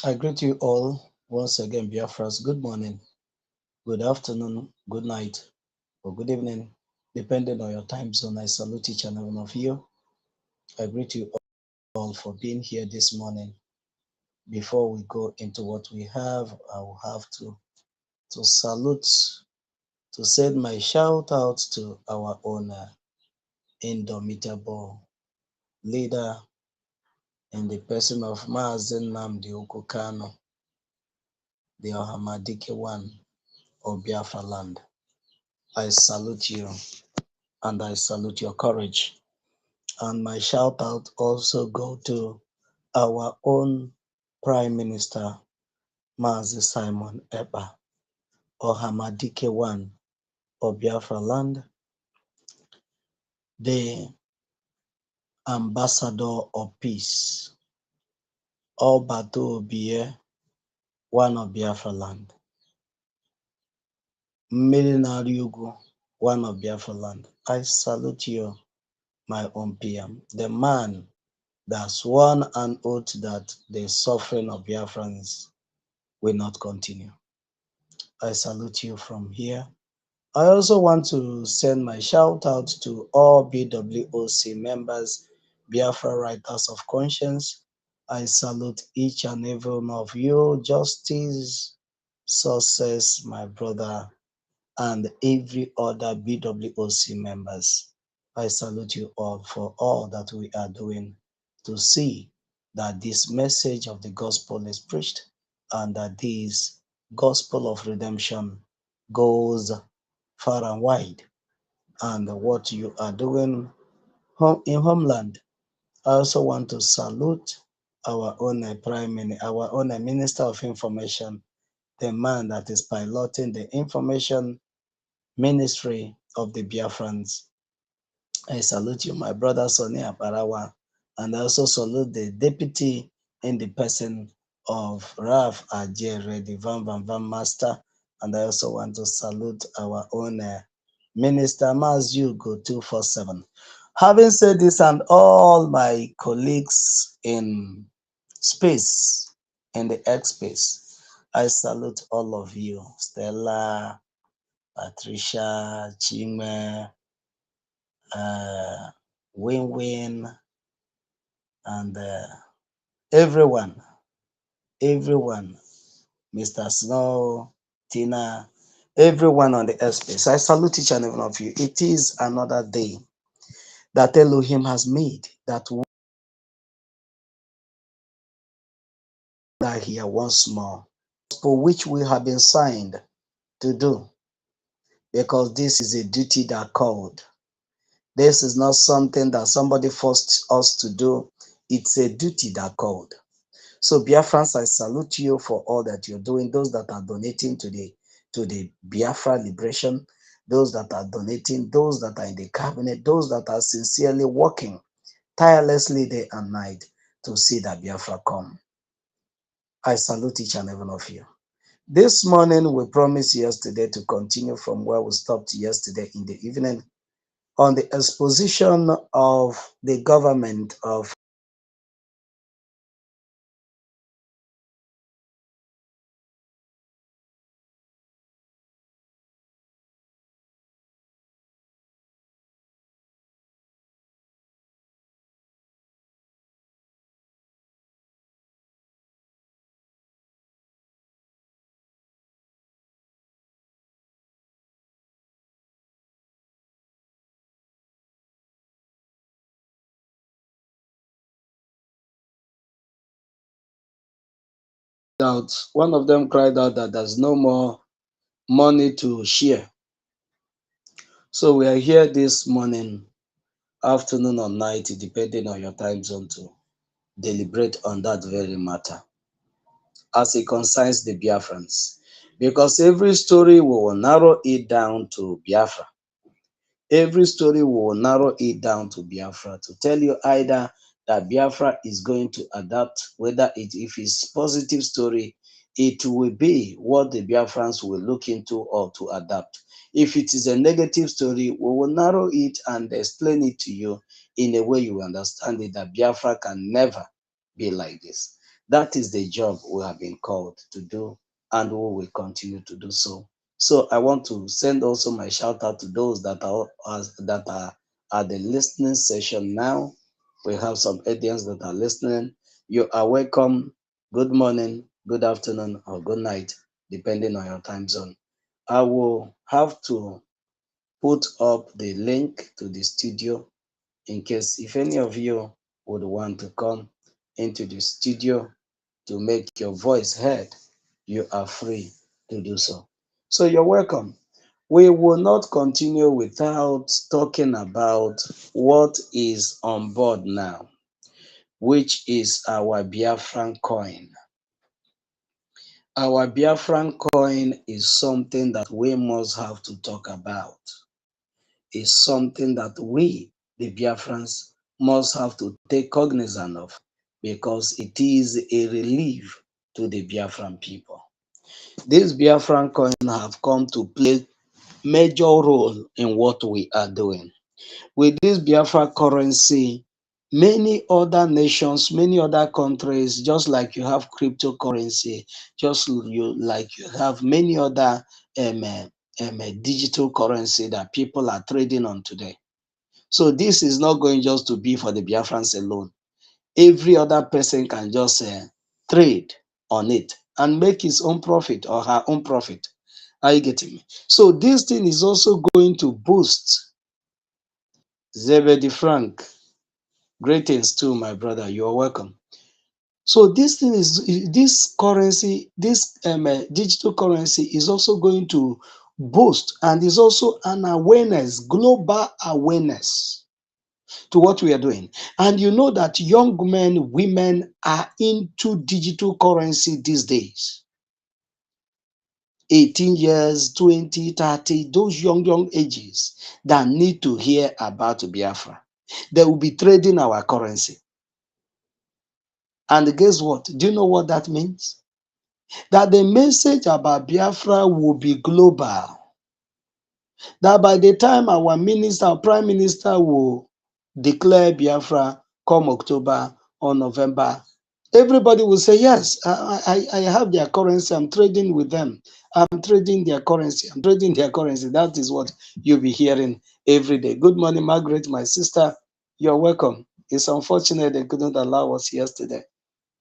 I greet you all once again, Biafras. Good morning, good afternoon, good night, or good evening, depending on your time zone. I salute each and every one of you. I greet you all for being here this morning. Before we go into what we have, I will have to salute, to send my shout out to our owner, indomitable leader in the person of Mazen Namdi Okukano, the Ohamadike one of Biafra land. I salute you and I salute your courage. And my shout out also go to our own Prime Minister, Mazi Simon Eba, Ohamadike one of Biafra land, the ambassador of peace, Obato Obie, one of Biafra land, Milinariugu, one of Biafra land. I salute you, my own PM, the man that sworn an oath that the suffering of Biafrans will not continue. I salute you from here. I also want to send my shout out to all BWOC members, Biafra Writers of Conscience. I salute each and every one of you, Justice, Success, my brother, and every other BWOC members. I salute you all for all that we are doing to see that this message of the gospel is preached and that this gospel of redemption goes far and wide. And what you are doing in homeland, I also want to salute our own our own Minister of Information, the man that is piloting the information ministry of the Biafrans. I salute you, my brother Sonny Aparawa, and I also salute the deputy in the person of Raf Ajere, the Van Master. And I also want to salute our own Minister Mazugo 247. Having said this, and all my colleagues in space, in the X space, I salute all of you, Stella, Patricia, Chime, uh, Win, and everyone, Mr. Snow, Tina, everyone on the airspace. I salute each and every one of you. It is another day that Elohim has made, that we are here once more, for which we have been signed to do, because this is a duty that called. This is not something that somebody forced us to do. It's a duty that called. So Biafrans, I salute you for all that you're doing. Those that are donating to the Biafra liberation, those that are donating, those that are in the cabinet, those that are sincerely working tirelessly day and night to see that Biafra come. I salute each and every one of you. This morning, we promised yesterday to continue from where we stopped yesterday in the evening on the exposition of the government of out. One of them cried out that there's no more money to share. So we are here this morning, afternoon or night, depending on your time zone, to deliberate on that very matter as it concerns the Biafrans. Because every story we will narrow it down to Biafra. Every story we will narrow it down to Biafra to tell you either that Biafra is going to adapt, whether if it's positive story, it will be what the Biafrans will look into or to adapt. If it is a negative story, we will narrow it and explain it to you in a way you understand it, that Biafra can never be like this. That is the job we have been called to do, and we will continue to do so. So I want to send also my shout out to those that are at the listening session now. We have some audience that are listening. You are welcome. Good morning, good afternoon, or good night, depending on your time zone. I will have to put up the link to the studio in case if any of you would want to come into the studio to make your voice heard, you are free to do so. So you're welcome. We will not continue without talking about what is on board now, which is our Biafran coin. Our Biafran coin is something that we must have to talk about. Is something that we, the Biafrans, must have to take cognizance of because it is a relief to the Biafran people. These Biafran coins have come to play major role in what we are doing. With this Biafra currency, many other nations, many other countries, just like you have cryptocurrency, like you have many other digital currency that people are trading on today. So this is not going just to be for the Biafrans alone. Every other person can just trade on it and make his own profit or her own profit. Are you getting me? So this thing is also going to boost Zebedee Frank. Greetings to my brother. You are welcome. So this thing is this currency, this digital currency is also going to boost and is also an awareness, global awareness to what we are doing. And you know that young men, women are into digital currency these days. 18 years, 20, 30, those young ages that need to hear about Biafra. They will be trading our currency. And guess what? Do you know what that means? That the message about Biafra will be global. That by the time our minister, our prime minister will declare Biafra come October or November, everybody will say, yes, I have their currency. I'm trading with them. I'm trading their currency. I'm trading their currency. That is what you'll be hearing every day. Good morning, Margaret, my sister. You're welcome. It's unfortunate they couldn't allow us yesterday.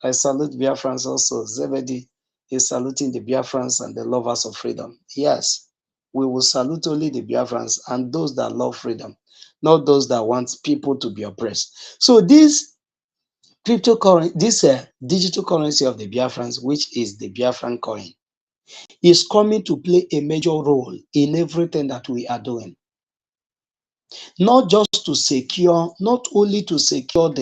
I salute Biafrans also. Zebedee is saluting the Biafrans and the lovers of freedom. Yes, we will salute only the Biafrans and those that love freedom, not those that want people to be oppressed. So this cryptocurrency, this digital currency of the Biafrans, which is the Biafran coin, is coming to play a major role in everything that we are doing. Not just to secure, not only to secure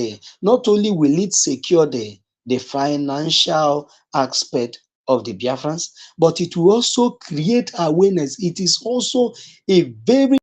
not only will it secure the financial aspect of the Biafrans, but it will also create awareness. It is also a very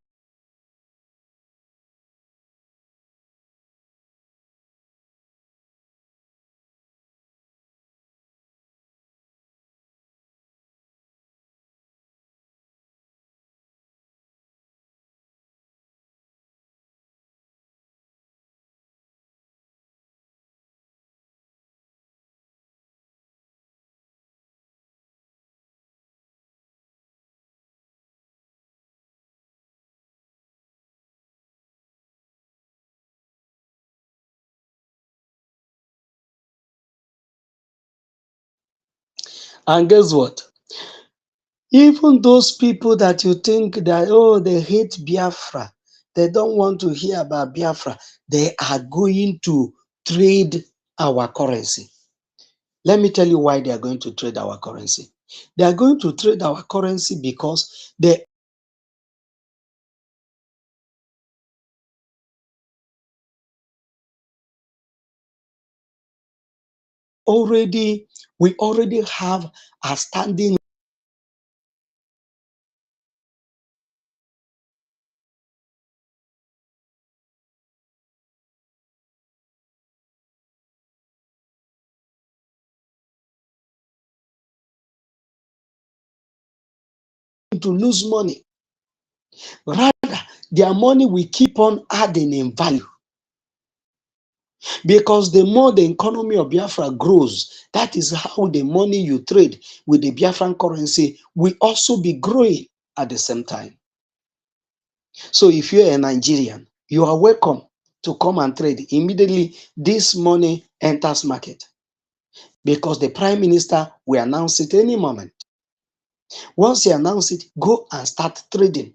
and guess what? Even those people that you think that, oh, they hate Biafra, they don't want to hear about Biafra, they are going to trade our currency. Let me tell you why they are going to trade our currency. They are going to trade our currency because they we already have a standing to lose money. Rather, their money will keep on adding in value. Because the more the economy of Biafra grows, that is how the money you trade with the Biafran currency will also be growing at the same time. So if you're a Nigerian, you are welcome to come and trade. Immediately, this money enters market because the Prime Minister will announce it any moment. Once he announces it, go and start trading.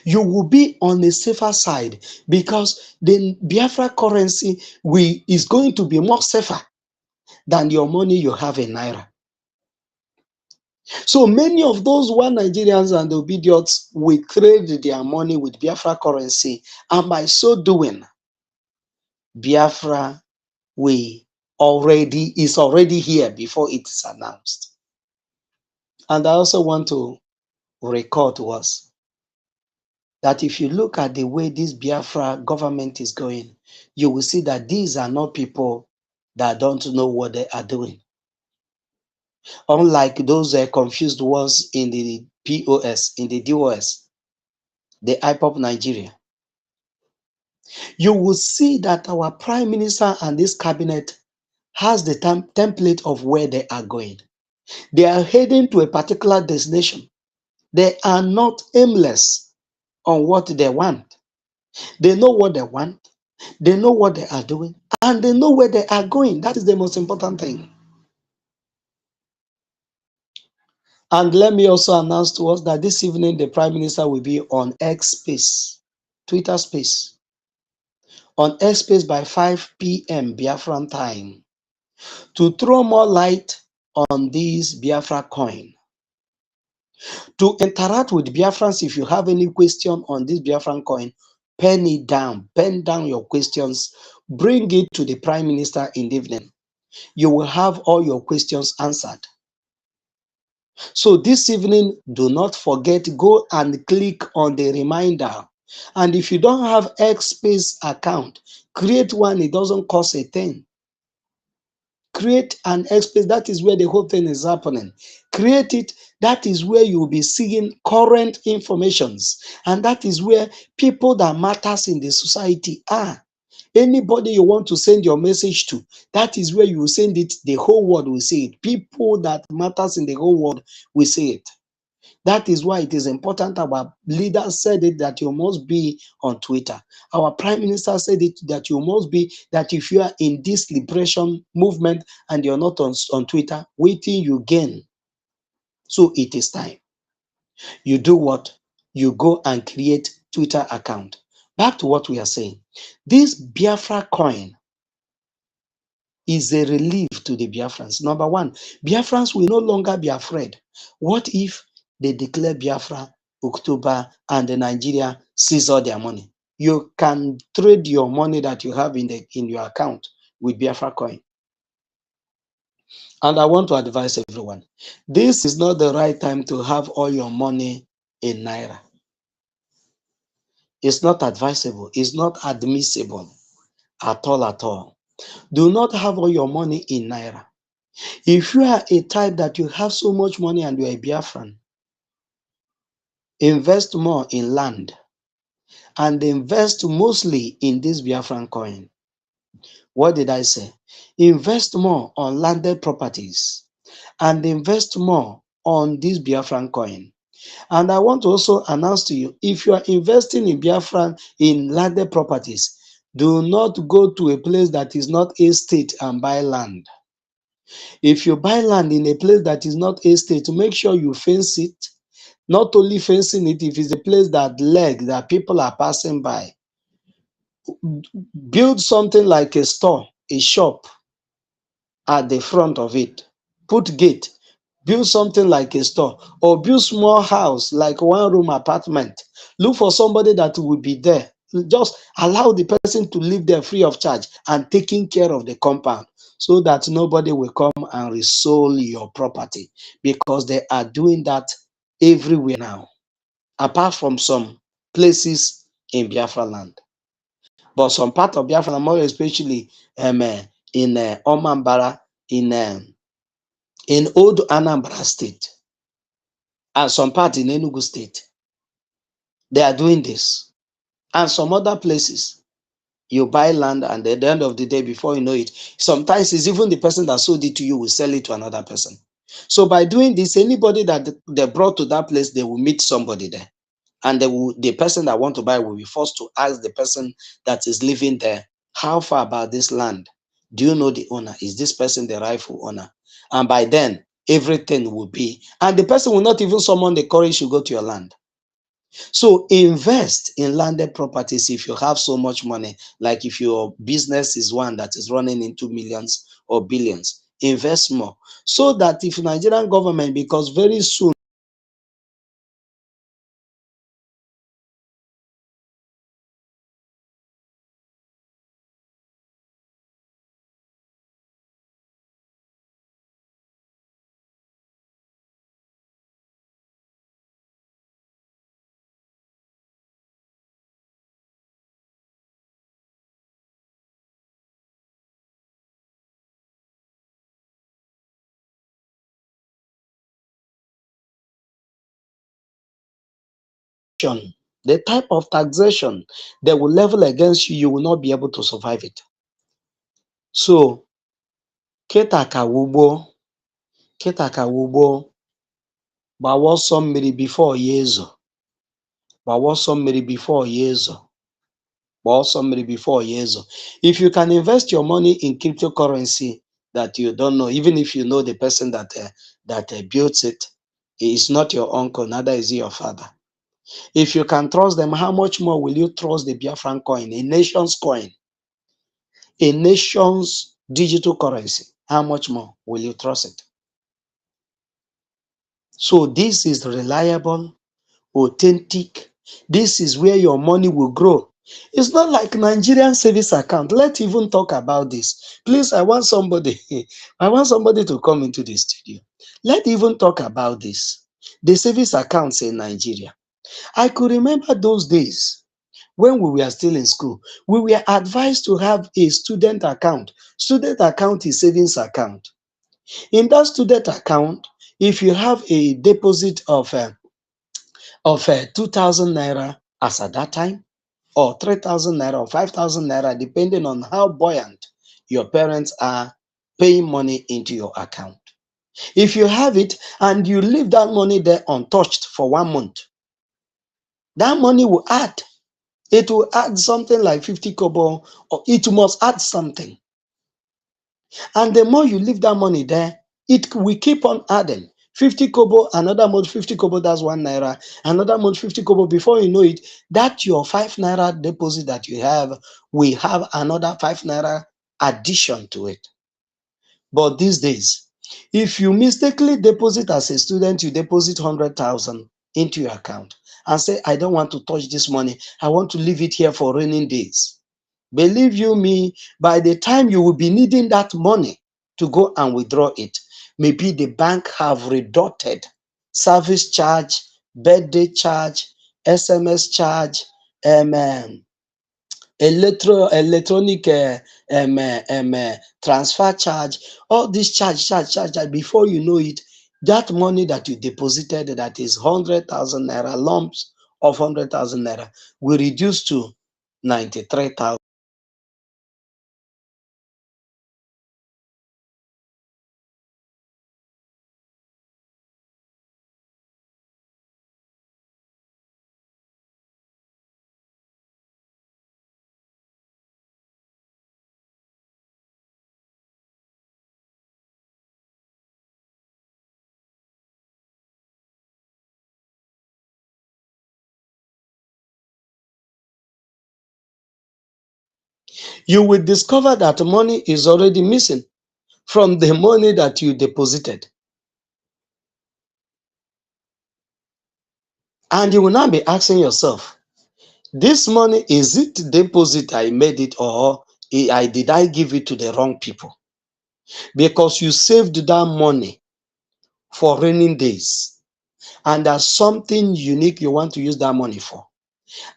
You will be on a safer side because the Biafra currency is going to be more safer than your money you have in Naira. So many of those one Nigerians and the obedience will trade their money with Biafra currency, and by so doing, Biafra is already here before it is announced. And I also want to record to us that if you look at the way this Biafra government is going, you will see that these are not people that don't know what they are doing. Unlike those confused ones in the POS, in the DOS, the IPOP Nigeria, you will see that our Prime Minister and this cabinet has the template of where they are going. They are heading to a particular destination. They are not aimless on what they want. They know what they want, they know what they are doing, and they know where they are going. That is the most important thing. And let me also announce to us that this evening the Prime Minister will be on X Space, Twitter Space, on X Space by 5 p.m. Biafran time to throw more light on this Biafra coin. To interact with Biafrans, if you have any question on this Biafran coin, pen it down, pen down your questions, bring it to the Prime Minister in the evening. You will have all your questions answered. So this evening, do not forget, go and click on the reminder. And if you don't have X Space account, create one. It doesn't cost a thing. Create an X Space. That is where the whole thing is happening. Create it. That is where you will be seeing current informations. And that is where people that matters in the society are. Anybody you want to send your message to, that is where you will send it. The whole world will see it. People that matters in the whole world will see it. That is why it is important. Our leaders said it that you must be on Twitter. Our Prime Minister said it that you must be, that if you are in this liberation movement and you're not on Twitter, waiting you gain. So it is time. You do what? You go and create Twitter account. Back to what we are saying. This Biafra coin is a relief to the Biafrans. Number one, Biafrans will no longer be afraid. What if they declare Biafra October and the Nigeria seize all their money? You can trade your money that you have in your account with Biafra coin. And I want to advise everyone, this is not the right time to have all your money in Naira. It's not advisable. It's not admissible at all, at all. Do not have all your money in Naira. If you are a type that you have so much money and you are a Biafran, invest more in land and invest mostly in this Biafran coin. What did I say? Invest more on landed properties and invest more on this Biafran coin. And I want to also announce to you, if you are investing in Biafran in landed properties, do not go to a place that is not a state and buy land. If you buy land in a place that is not a state, make sure you fence it. Not only fencing it, if it's a place that people are passing by, build something like a store, a shop at the front of it. Put gate, build something like a store, or build small house like one room apartment. Look for somebody that will be there. Just allow the person to live there free of charge and taking care of the compound so that nobody will come and resell your property, because they are doing that everywhere now, apart from some places in Biafra land. But some part of Biafra, more especially in Omambara, in Old Anambra State, and some part in Enugu State, they are doing this. And some other places. You buy land, and at the end of the day, before you know it, sometimes it's even the person that sold it to you will sell it to another person. So by doing this, anybody that they brought to that place, they will meet somebody there. And the person that want to buy will be forced to ask the person that is living there, how far about this land? Do you know the owner? Is this person the rightful owner? And by then, everything will be, and the person will not even summon the courage to go to your land. So invest in landed properties if you have so much money. Like if your business is one that is running into millions or billions, invest more. So that if Nigerian government, because very soon, the type of taxation they will level against you, you will not be able to survive it. So, kịta ka wugbo, kịta ka wugbo, gbawa ọsọ mmiri before ya ezo, gbawa ọsọ mmiri before ya ezo, gbawa ọsọ mmiri before ya ezo. If you can invest your money in cryptocurrency that you don't know, even if you know the person that built it, is not your uncle, neither is he your father. If you can trust them, how much more will you trust the Biafran coin, a nation's coin, a nation's digital currency? How much more will you trust it? So this is reliable, authentic. This is where your money will grow. It's not like Nigerian savings account. Let's even talk about this. Please, I want somebody to come into the studio. Let's even talk about this. The savings accounts in Nigeria. I could remember those days when we were still in school. We were advised to have a student account. Student account is savings account. In that student account, if you have a deposit of 2,000 naira as at that time, or 3,000 naira or 5,000 naira, depending on how buoyant your parents are paying money into your account. If you have it and you leave that money there untouched for 1 month, that money will add. It will add something like 50 kobo, or it must add something. And the more you leave that money there, it will keep on adding. 50 kobo, another month 50 kobo, that's 1 naira. Another month 50 kobo. Before you know it, that your 5 naira deposit that you have will have another 5 naira addition to it. But these days, if you mistakenly deposit as a student, you deposit 100,000 into your account and say, I don't want to touch this money. I want to leave it here for raining days. Believe you me, by the time you will be needing that money to go and withdraw it, maybe the bank have reducted service charge, birthday charge, SMS charge, electronic transfer charge, all this charge. Before you know it, that money that you deposited, that is 100,000 naira, lumps of 100,000 naira, will reduce to 93,000. You will discover that money is already missing from the money that you deposited. And you will now be asking yourself, this money, is it deposit I made it, or did I give it to the wrong people? Because you saved that money for raining days, and there's something unique you want to use that money for.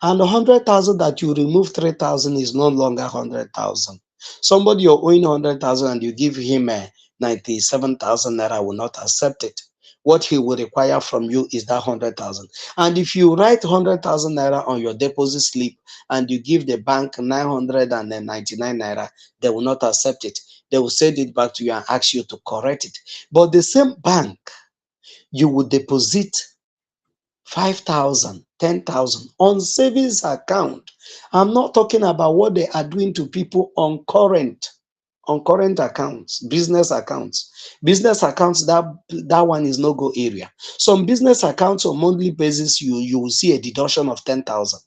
And 100,000 that you remove 3,000 is no longer 100,000. Somebody you're owing 100,000 and you give him 97,000 naira will not accept it. what he will require from you is that 100,000. And if you write 100,000 naira on your deposit slip and you give the bank 999 naira, they will not accept it. They will send it back to you and ask you to correct it. But the same bank, you will deposit 5,000, 10,000 on savings account. I'm not talking about what they are doing to people on current accounts, business accounts. Business accounts, that one is no go area. Some business accounts on monthly basis, you will see a deduction of 10,000.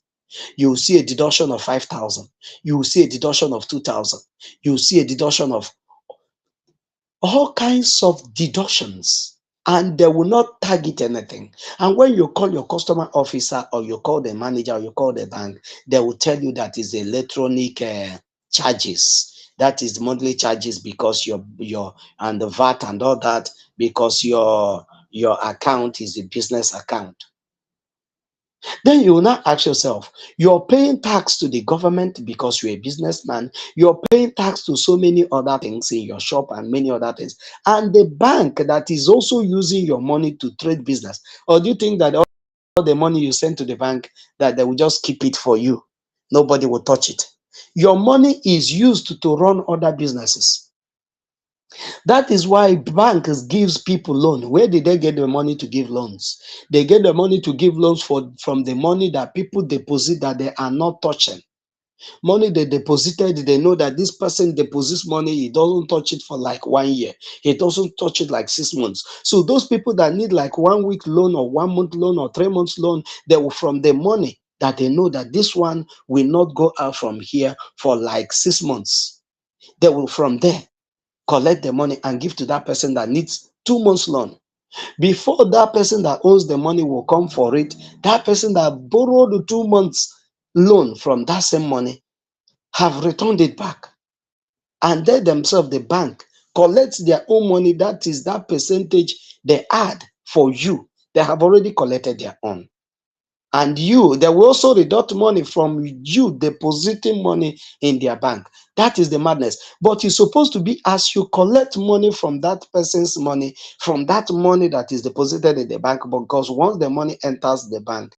You will see a deduction of 5,000. You will see a deduction of 2,000. You will see a deduction of all kinds of deductions, and they will not target anything. And when you call your customer officer or you call the manager or you call the bank, they will tell you that is electronic charges. That is monthly charges because your and the VAT and all that, because your account is a business account. Then you will now ask yourself, you're paying tax to the government because you're a businessman. You're paying tax to so many other things in your shop and many other things. And the bank that is also using your money to trade business. Or do you think that all the money you send to the bank, that they will just keep it for you? Nobody will touch it. Your money is used to run other businesses. That is why banks gives people loan. Where did they get the money to give loans? They get the money to give loans from the money that people deposit that they are not touching. Money they deposited, they know that this person deposits money, he doesn't touch it for like 1 year. He doesn't touch it like 6 months. So those people that need like 1 week loan or 1 month loan or 3 months loan, they will from the money that they know that this one will not go out from here for like 6 months. They will from there collect the money and give to that person that needs 2 months loan. Before that person that owns the money will come for it, that person that borrowed the 2 months loan from that same money have returned it back. And they themselves, the bank, collects their own money. That is that percentage they add for you. They have already collected their own. And you, they will also deduct money from you depositing money in their bank. That is the madness. But it's supposed to be as you collect money from that person's money, from that money that is deposited in the bank, because once the money enters the bank,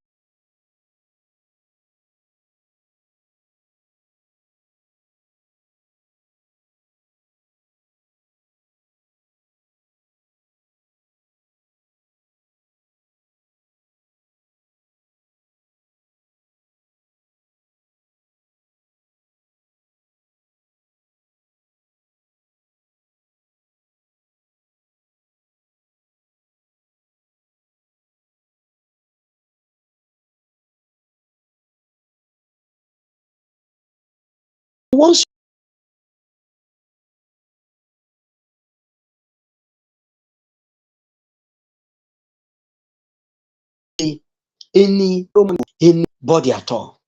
once anybody at all,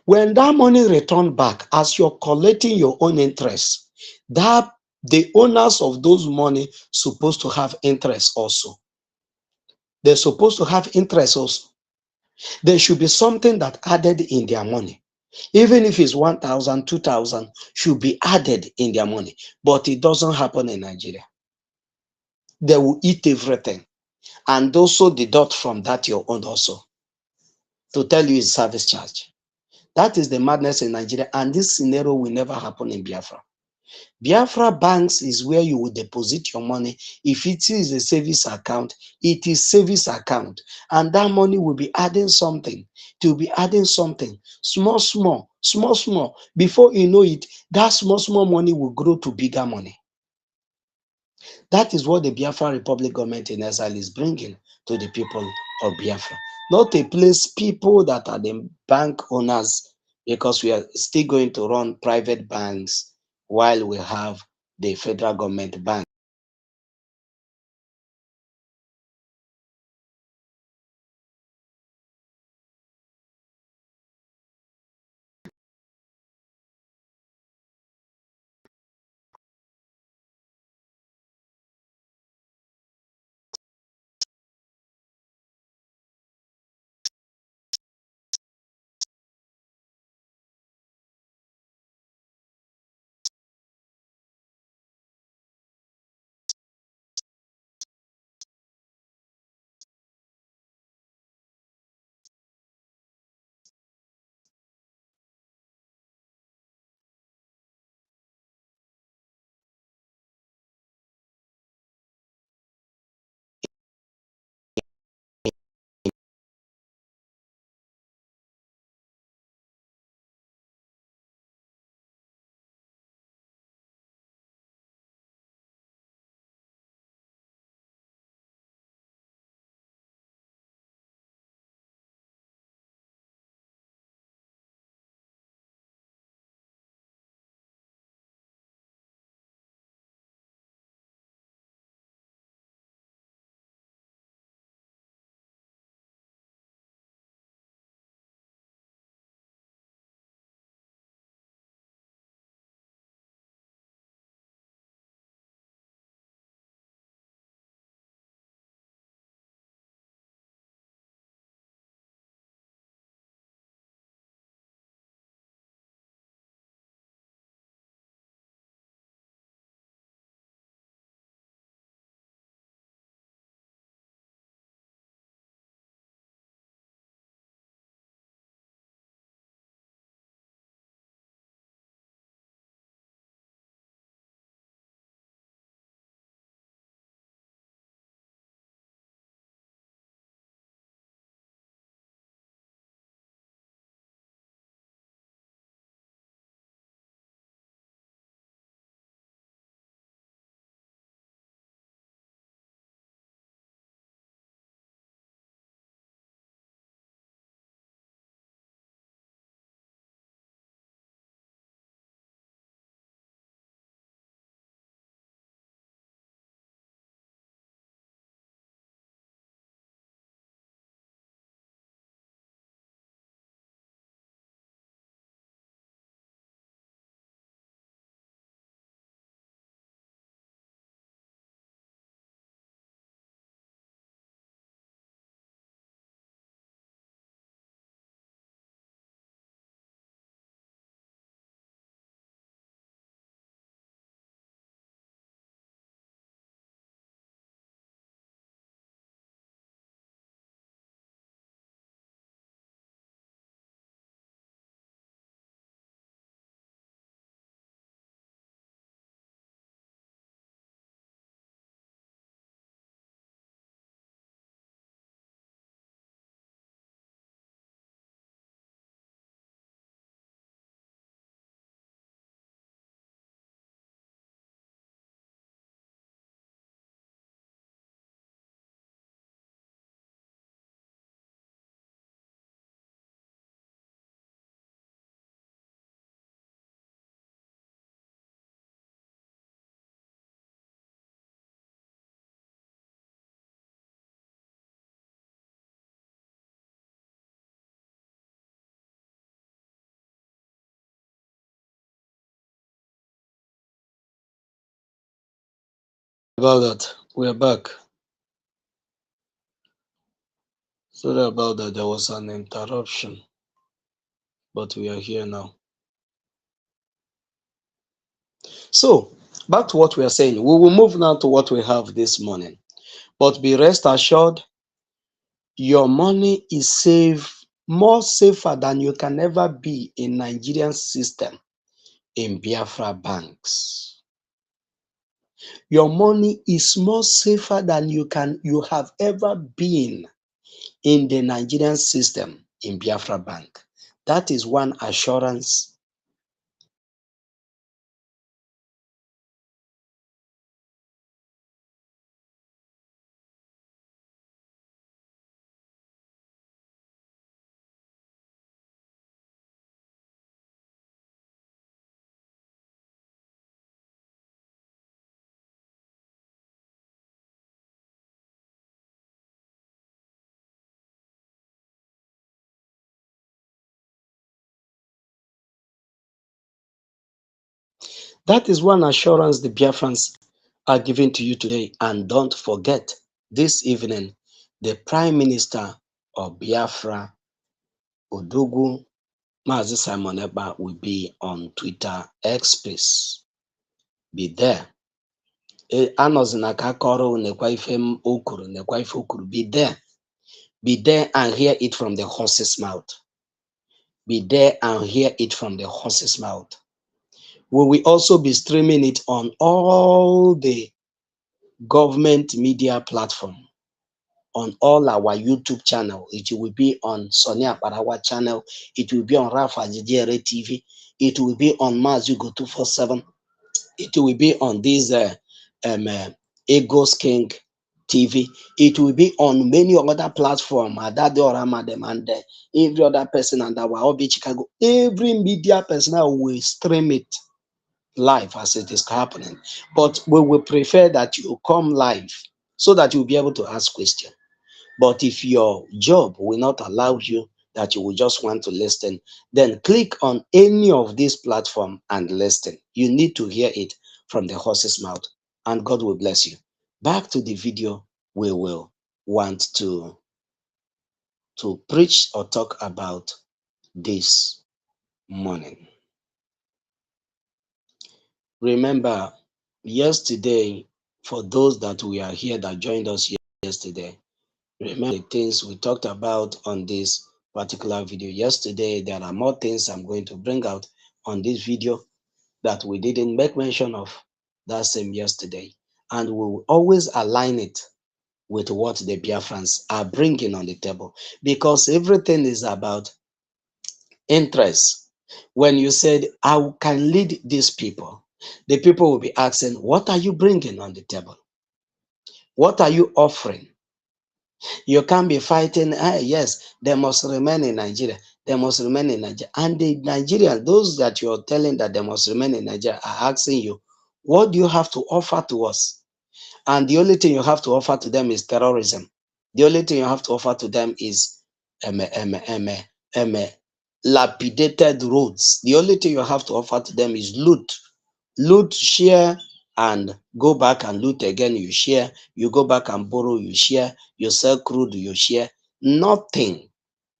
when that money returned back, as you're collecting your own interest, that the owners of those money supposed to have interest also. They're supposed to have interest also. There should be something that added in their money. Even if it's 1,000, 2,000, should be added in their money. But it doesn't happen in Nigeria. They will eat everything and also deduct from that your own also to tell you it's service charge. That is the madness in Nigeria, and this scenario will never happen in Biafra. Biafra banks is where you will deposit your money. If it is a savings account, it is savings account. And that money will be adding something. It will be adding something. Small, small, small, small. Before you know it, that small, small money will grow to bigger money. That is what the Biafra Republic government in exile is bringing to the people of Biafra. Not a place people that are the bank owners, because we are still going to run private banks while we have the federal government bank. About that, we're back. Sorry about that. There was an interruption, but we are here now. So, back to what we are saying. We will move now to what we have this morning. But be rest assured, your money is safe, more safer than you can ever be in Nigerian system in Biafra banks. Your money is more safer than you have ever been in the Nigerian system in Biafra bank. That is one assurance. That is one assurance the Biafrans are giving to you today. And don't forget, this evening, the Prime Minister of Biafra, Odogwu Mazi Simon Eba, will be on Twitter X Space. Be there. Anọzina ka akọrọ nekwa ife o kwuru, nekwa ife o kwuru. Be there. Be there and hear it from the horse's mouth. Be there and hear it from the horse's mouth. We will also be streaming it on all the government media platform, on all our YouTube channel. It will be on Sonia Parawa channel. It will be on Rafa Jidiere TV. It will be on Mazugo 247. It will be on this Egos King TV. It will be on many other platforms. Adade Oramadem and every other person and our Obi Chicago. Every media personnel will stream it live as it is happening. But we will prefer that you come live so that you'll be able to ask questions. But if your job will not allow you, that you will just want to listen, then click on any of these platforms and listen. You need to hear it from the horse's mouth, and God will bless you. Back to the video we will want to preach or talk about this morning. Remember, yesterday, for those that we are here that joined us yesterday, remember the things we talked about on this particular video yesterday. There are more things I'm going to bring out on this video that we didn't make mention of that same yesterday. And we will always align it with what the Biafrans are bringing on the table, because everything is about interest. When you said, I can lead these people, the people will be asking, what are you bringing on the table? What are you offering? You can't be fighting, yes, they must remain in Nigeria. They must remain in Nigeria. And the Nigerians, those that you're telling that they must remain in Nigeria, are asking you, what do you have to offer to us? And the only thing you have to offer to them is terrorism. The only thing you have to offer to them is lapidated roads. The only thing you have to offer to them is loot. Loot, share, and go back and loot again. You share. You go back and borrow. You share. You sell crude. You share. Nothing.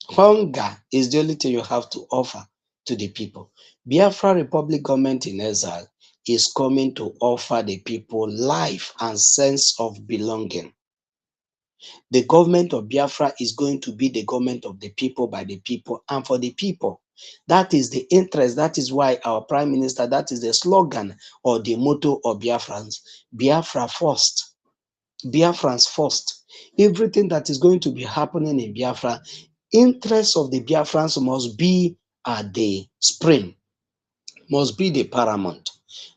Hunger is the only thing you have to offer to the people. Biafra Republic government in exile is coming to offer the people life and sense of belonging. The government of Biafra is going to be the government of the people, by the people, and for the people. That is the interest. That is why our prime minister, that is the slogan or the motto of Biafrans: Biafra first. Biafrans first. Everything that is going to be happening in Biafra, interests of the Biafrans must be at the spring, must be the paramount,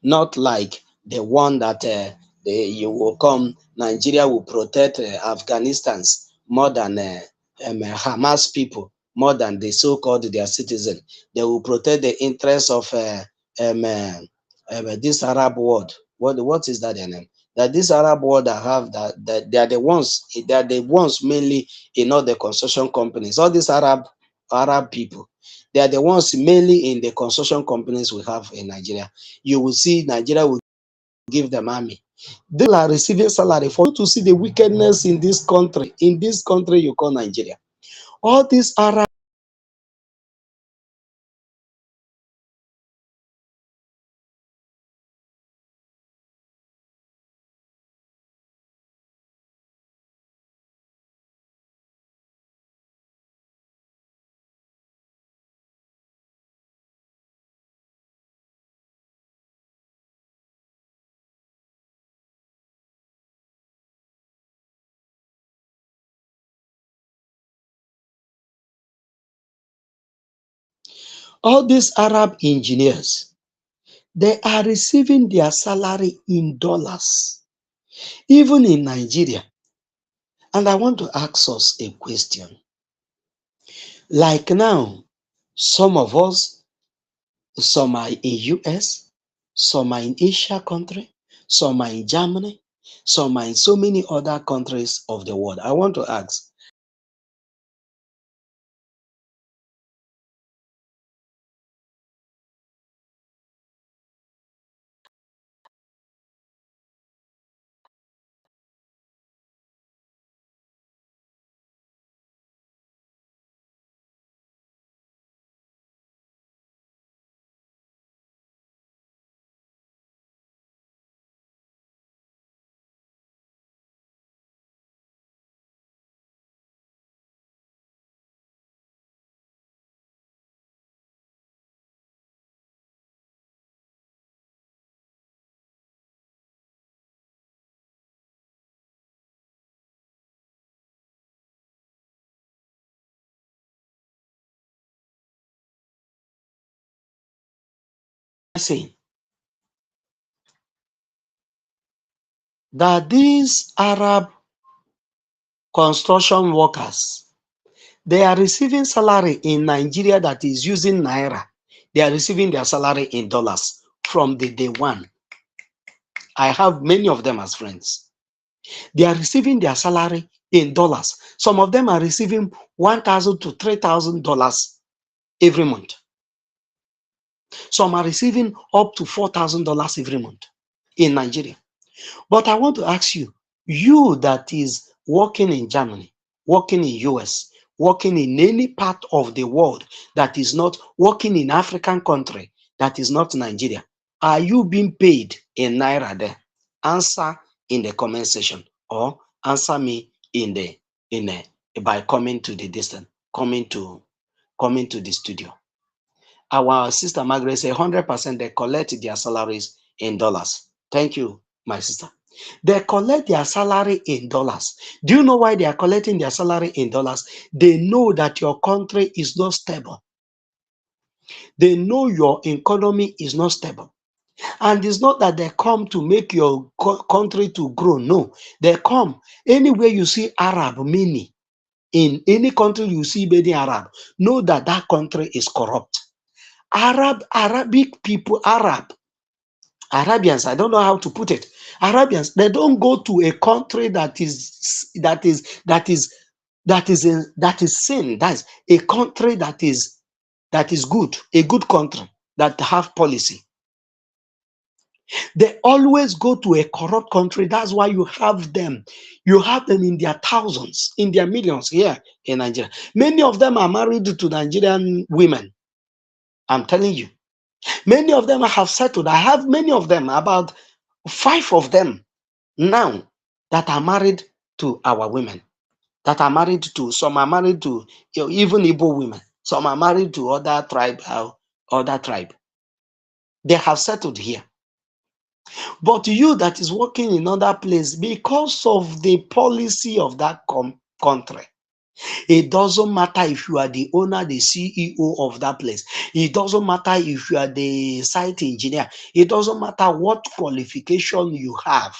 not like the one that you will come, Nigeria will protect Afghanistan's more than Hamas people, more than the so-called their citizen. They will protect the interests of this Arab world. What is that their name? That this Arab world that have that they are the ones mainly in all the construction companies. All these Arab people, they are the ones mainly in the construction companies we have in Nigeria. You will see Nigeria will give them army. They are receiving salary for you to see the wickedness in this country. In this country you call Nigeria. All these Arab all these Arab engineers, they are receiving their salary in dollars, even in Nigeria. And I want to ask us a question. Like now, some of us, some are in US, some are in Asia country, some are in Germany, some are in so many other countries of the world. I want to ask, saying that these Arab construction workers, they are receiving salary in Nigeria that is using Naira. They are receiving their salary in dollars from the day one. I have many of them as friends. They are receiving their salary in dollars. Some of them are receiving $1,000 to $3,000 every month. Some are receiving up to $4,000 every month in Nigeria. But I want to ask you, you that is working in Germany, working in US, working in any part of the world that is not working in African country that is not Nigeria, are you being paid in Naira there? Answer in the comment section or answer me in the by coming to the distance, coming to the studio. Our sister Margaret say 100% they collect their salaries in dollars. Thank you, my sister. They collect their salary in dollars. Do you know why they are collecting their salary in dollars? They know that your country is not stable. They know your economy is not stable. And it's not that they come to make your country to grow. No, they come anywhere you see Arab, meaning in any country you see many Arab, know that that country is corrupt. Arabic people, Arabians, I don't know how to put it. Arabians, they don't go to a country that is sin. That's a country that is good, a good country that have policy. They always go to a corrupt country. That's why you have them. You have them in their thousands, in their millions here in Nigeria. Many of them are married to Nigerian women. I'm telling you. Many of them have settled. I have many of them, about 5 of them now, that are married to our women. That are married to, some are married to even Igbo women. Some are married to other tribe. They have settled here. But you that is working in other place, because of the policy of that country, it doesn't matter if you are the owner, the CEO of that place. It doesn't matter if you are the site engineer. It doesn't matter what qualification you have.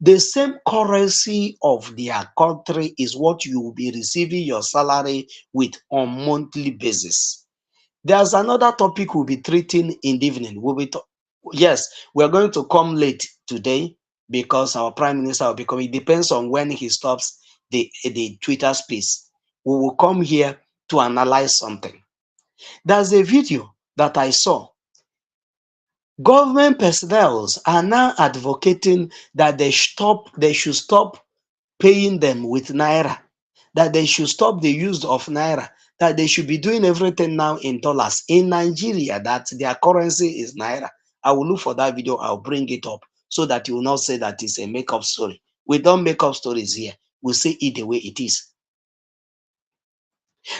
The same currency of their country is what you will be receiving your salary with on monthly basis. There's another topic we'll be treating in the evening. Yes, we're going to come late today because our prime minister will be coming. It depends on when he stops the Twitter space. We will come here to analyze something. There's a video that I saw Government personnel are now advocating that they should stop paying them with naira, that they should stop the use of naira, that they should be doing everything now in dollars. In Nigeria, that their currency is naira. I will look for that video, I'll bring it up so that you will not say that it's a make-up story. We don't make up stories here. We say it the way it is.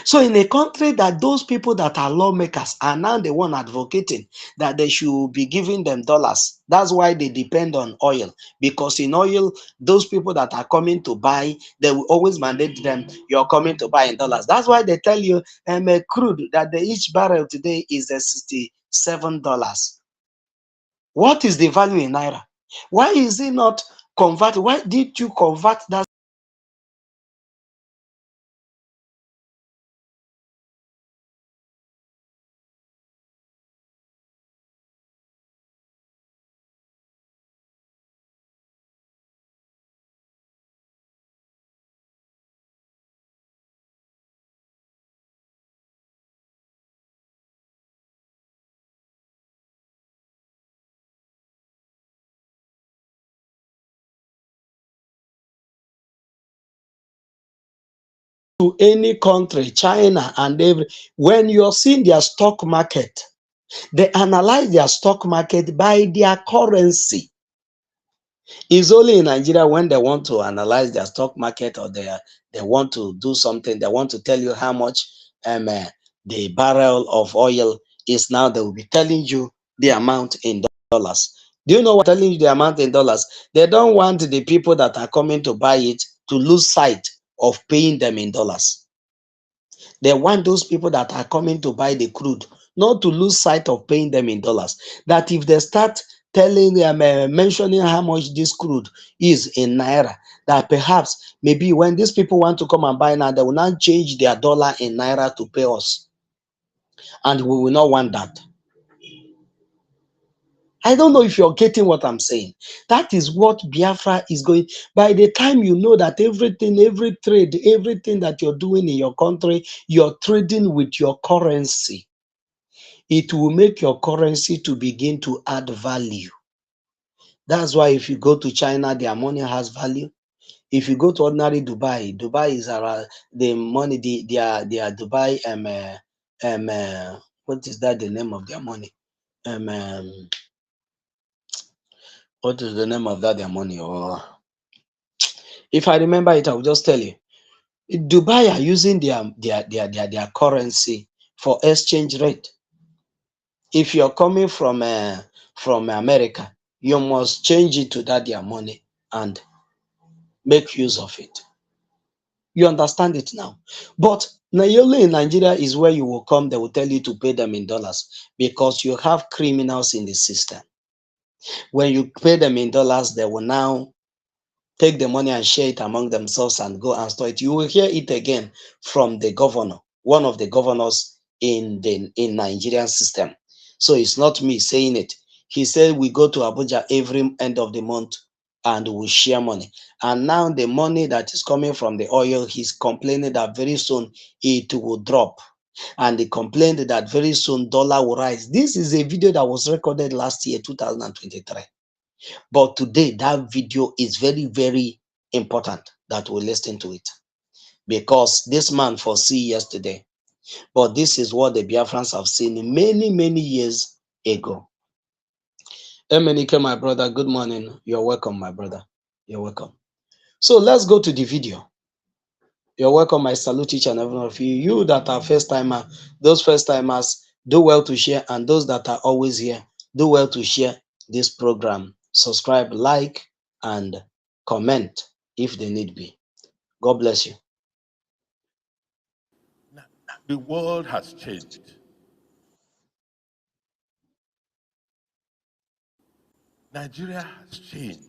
So in a country that those people that are lawmakers are now the one advocating that they should be giving them dollars. That's why they depend on oil, because in oil, those people that are coming to buy, they will always mandate them, you're coming to buy in dollars. That's why they tell you crude that each barrel today is $67. What is the value in naira? Why is it not converted? Why did you convert that to any country, China and every, when you're seeing their stock market, they analyze their stock market by their currency. It's only in Nigeria when they want to analyze their stock market, or they want to do something, they want to tell you how much the barrel of oil is now, they will be telling you the amount in dollars. Do you know what I'm telling you the amount in dollars? They don't want the people that are coming to buy it to lose sight of paying them in dollars. They want those people that are coming to buy the crude not to lose sight of paying them in dollars. That if they start telling them, mentioning how much this crude is in naira, that perhaps maybe when these people want to come and buy now, they will not change their dollar in naira to pay us. And we will not want that. I don't know if you're getting what I'm saying. That is what Biafra is going. By the time you know that everything, every trade, everything that you're doing in your country, you're trading with your currency. It will make your currency to begin to add value. That's why if you go to China, their money has value. If you go to ordinary Dubai, Dubai is around the money, their Dubai what is that the name of their money? What is the name of that their money? Or if I remember it, I will just tell you. Dubai are using their currency for exchange rate. If you're coming from America, you must change it to that their money and make use of it. You understand it now. But only in Nigeria is where you will come, they will tell you to pay them in dollars because you have criminals in the system. When you pay them in dollars, they will now take the money and share it among themselves and go and store it. You will hear it again from the governor, one of the governors in the Nigerian system. So it's not me saying it. He said we go to Abuja every end of the month and we share money. And now the money that is coming from the oil, he's complaining that very soon it will drop. And he complained that very soon dollar will rise. This is a video that was recorded last year, 2023. But today, that video is very, very important that we listen to it. Because this man foresee yesterday. But this is what the Biafrans have seen many, many years ago. Emenike, my brother, good morning. You're welcome, my brother. You're welcome. So let's go to the video. You're welcome. I salute each and every one of you. You that are first timer, those first timers, do well to share. And those that are always here, do well to share this program. Subscribe, like, and comment if they need be. God bless you. The world has changed. Nigeria has changed.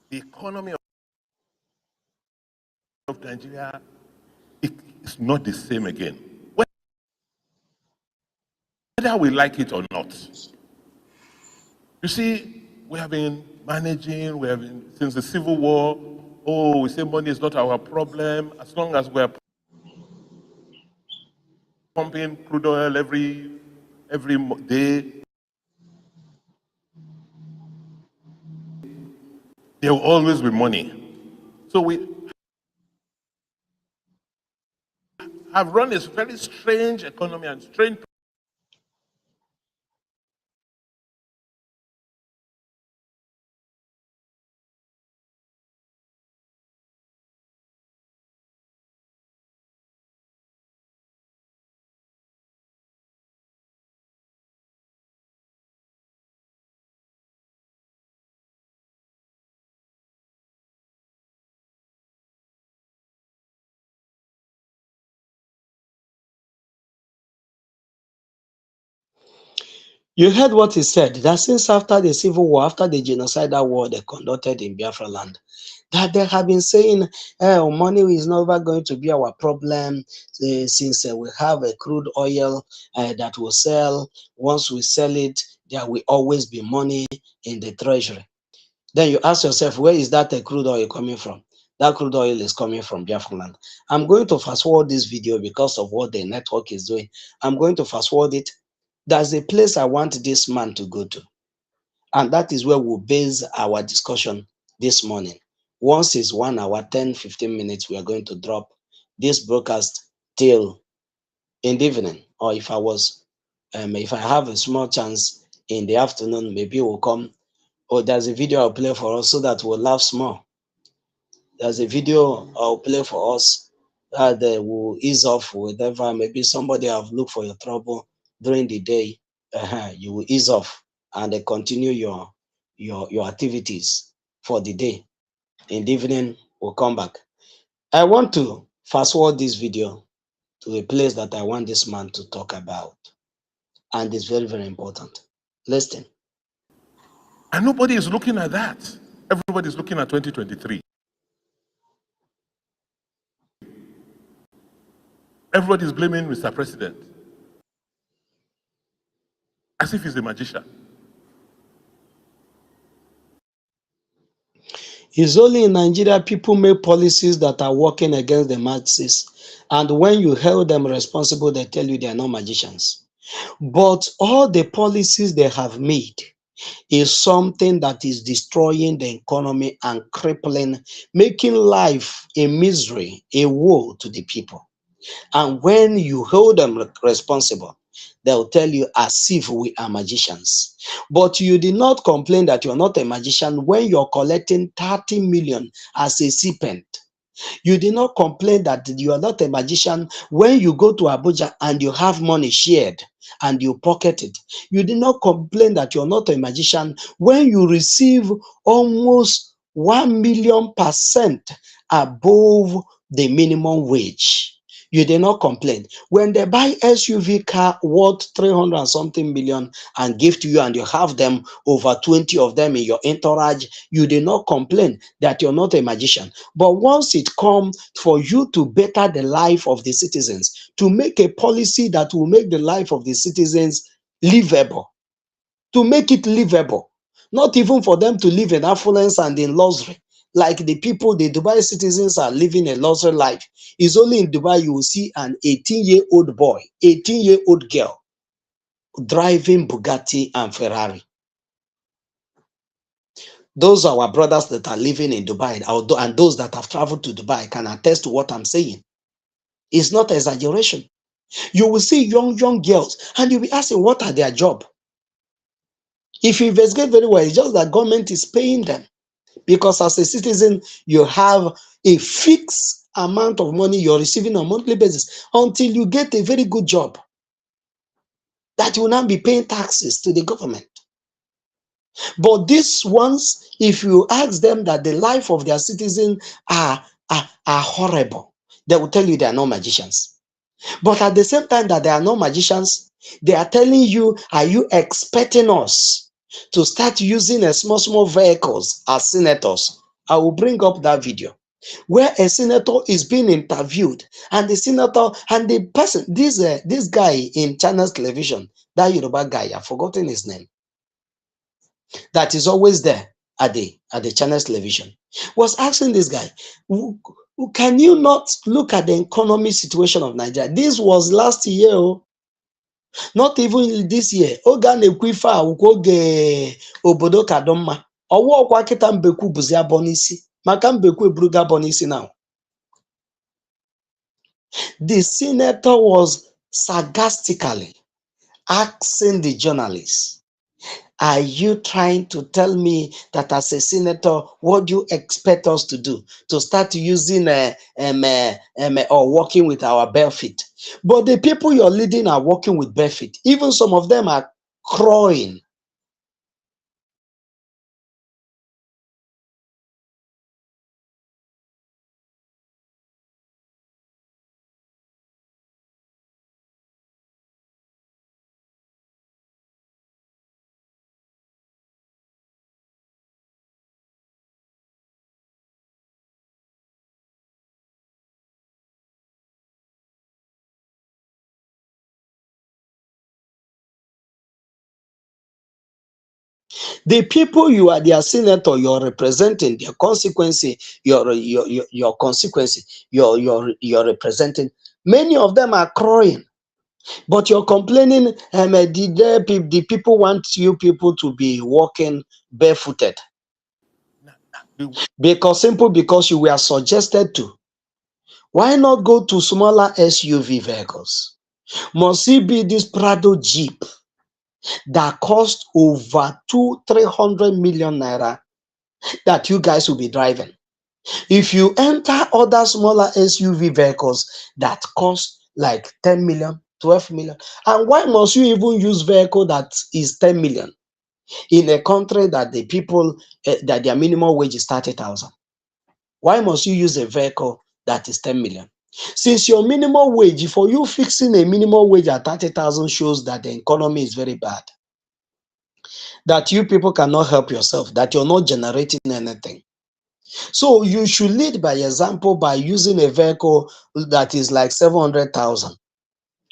The economy of Nigeria is not the same again. Whether we like it or not. You see, we have been managing, since the Civil War, we say money is not our problem. As long as we're pumping crude oil every day, There will always be money. So we have run a very strange economy and strange. You heard what he said, that since after the civil war, after the genocidal war they conducted in Biafra land, that they have been saying, money is never going to be our problem, since we have a crude oil that will sell. Once we sell it, there will always be money in the treasury. Then you ask yourself, where is that crude oil coming from? That crude oil is coming from Biafra land. I'm going to fast forward this video because of what the network is doing. I'm going to fast forward it. There's a place I want this man to go to. And that is where we'll base our discussion this morning. Once it's 1 hour, 10, 15 minutes, we are going to drop this broadcast till in the evening. Or if I have a small chance in the afternoon, maybe we'll come. Or there's a video I'll play for us so that we'll laugh small. There's a video I'll play for us that will ease off whatever. Maybe somebody have looked for your trouble during the day. You will ease off and continue your activities for the day. In the evening, we'll come back. I want to fast forward this video to a place that I want this man to talk about. And it's very, very important. Listen. And nobody is looking at that. Everybody is looking at 2023. Everybody is blaming Mr. President as if he's a magician. It's only in Nigeria people make policies that are working against the masses. And when you hold them responsible, they tell you they are not magicians. But all the policies they have made is something that is destroying the economy and crippling, making life a misery, a woe to the people. And when you hold them responsible, they'll tell you as if we are magicians. But you did not complain that you're not a magician when you're collecting 30 million as a stipend. You did not complain that you are not a magician when you go to Abuja and you have money shared and you pocket it. You did not complain that you're not a magician when you receive almost 1,000,000% above the minimum wage. You did not complain. When they buy SUV car worth 300 and something million and give to you and you have them, over 20 of them in your entourage, you did not complain that you're not a magician. But once it comes for you to better the life of the citizens, to make a policy that will make the life of the citizens livable, to make it livable, not even for them to live in affluence and in luxury, like the people, the Dubai citizens are living a luxury life. It's only in Dubai you will see an 18-year-old boy, 18-year-old girl driving Bugatti and Ferrari. Those are our brothers that are living in Dubai, and those that have traveled to Dubai can attest to what I'm saying. It's not exaggeration. You will see young girls and you'll be asking, what are their jobs? If you investigate very well, it's just that government is paying them. Because as a citizen, you have a fixed amount of money you're receiving on a monthly basis until you get a very good job that you will not be paying taxes to the government. But these ones, if you ask them that the life of their citizens are horrible, they will tell you they are not magicians. But at the same time that they are not magicians, they are telling you, are you expecting us to start using a small vehicles as senators? I will bring up that video where a senator is being interviewed, and the senator and the person, this guy in China's television, that Yoruba guy, I've forgotten his name, that is always there at the China's television, was asking this guy, can you not look at the economic situation of Nigeria? This was last year, not even this year. Oge na-ekwu ife a oge obodo ka dị mma. Ọwụọkwa kịta mbekwu bụzi abọ n'isi maka mbekwu eburugo abọ n'isi now. The senator was sarcastically asking the journalists, are you trying to tell me that as a senator, what do you expect us to do? To start using or working with our bare feet? But the people you're leading are working with bare feet. Even some of them are crying. The people you are their senator, you're representing their consequence, your consequence, you're representing. Many of them are crying, but you're complaining. The people want you people to be walking barefooted because you were suggested to. Why not go to smaller SUV vehicles? Must it be this Prado Jeep that cost over 300 million naira that you guys will be driving? If you enter other smaller SUV vehicles that cost like 10 million, 12 million, and why must you even use vehicle that is 10 million in a country that the people, that their minimum wage is 30,000? Why must you use a vehicle that is 10 million? Since your minimum wage, for you fixing a minimum wage at 30,000 shows that the economy is very bad, that you people cannot help yourself, that you're not generating anything. So you should lead by example by using a vehicle that is like 700,000.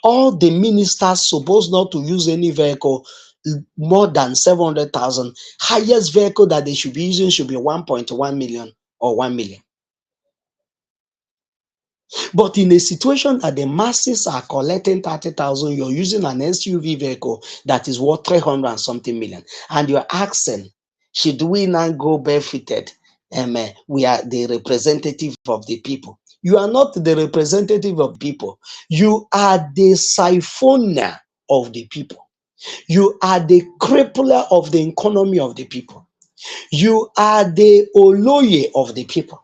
All the ministers supposed not to use any vehicle more than 700,000. Highest vehicle that they should be using should be 1.1 million or 1 million. But in a situation that the masses are collecting 30,000, you're using an SUV vehicle that is worth 300 and something million, and you're asking, should we now go barefooted? We are the representative of the people. You are not the representative of people. You are the siphoner of the people. You are the crippler of the economy of the people. You are the Oloye of the people.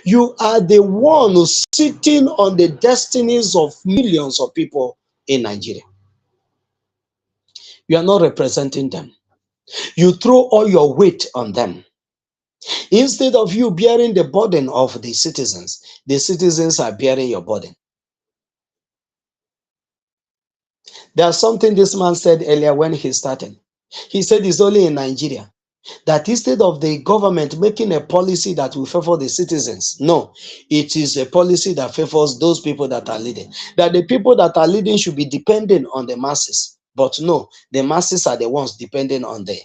You are the one who's sitting on the destinies of millions of people in Nigeria. You are not representing them. You throw all your weight on them. Instead of you bearing the burden of the citizens are bearing your burden. There's something this man said earlier when he started. He said it's only in Nigeria that instead of the government making a policy that will favor the citizens, no, it is a policy that favors those people that are leading. That the people that are leading should be dependent on the masses, but no, the masses are the ones depending on the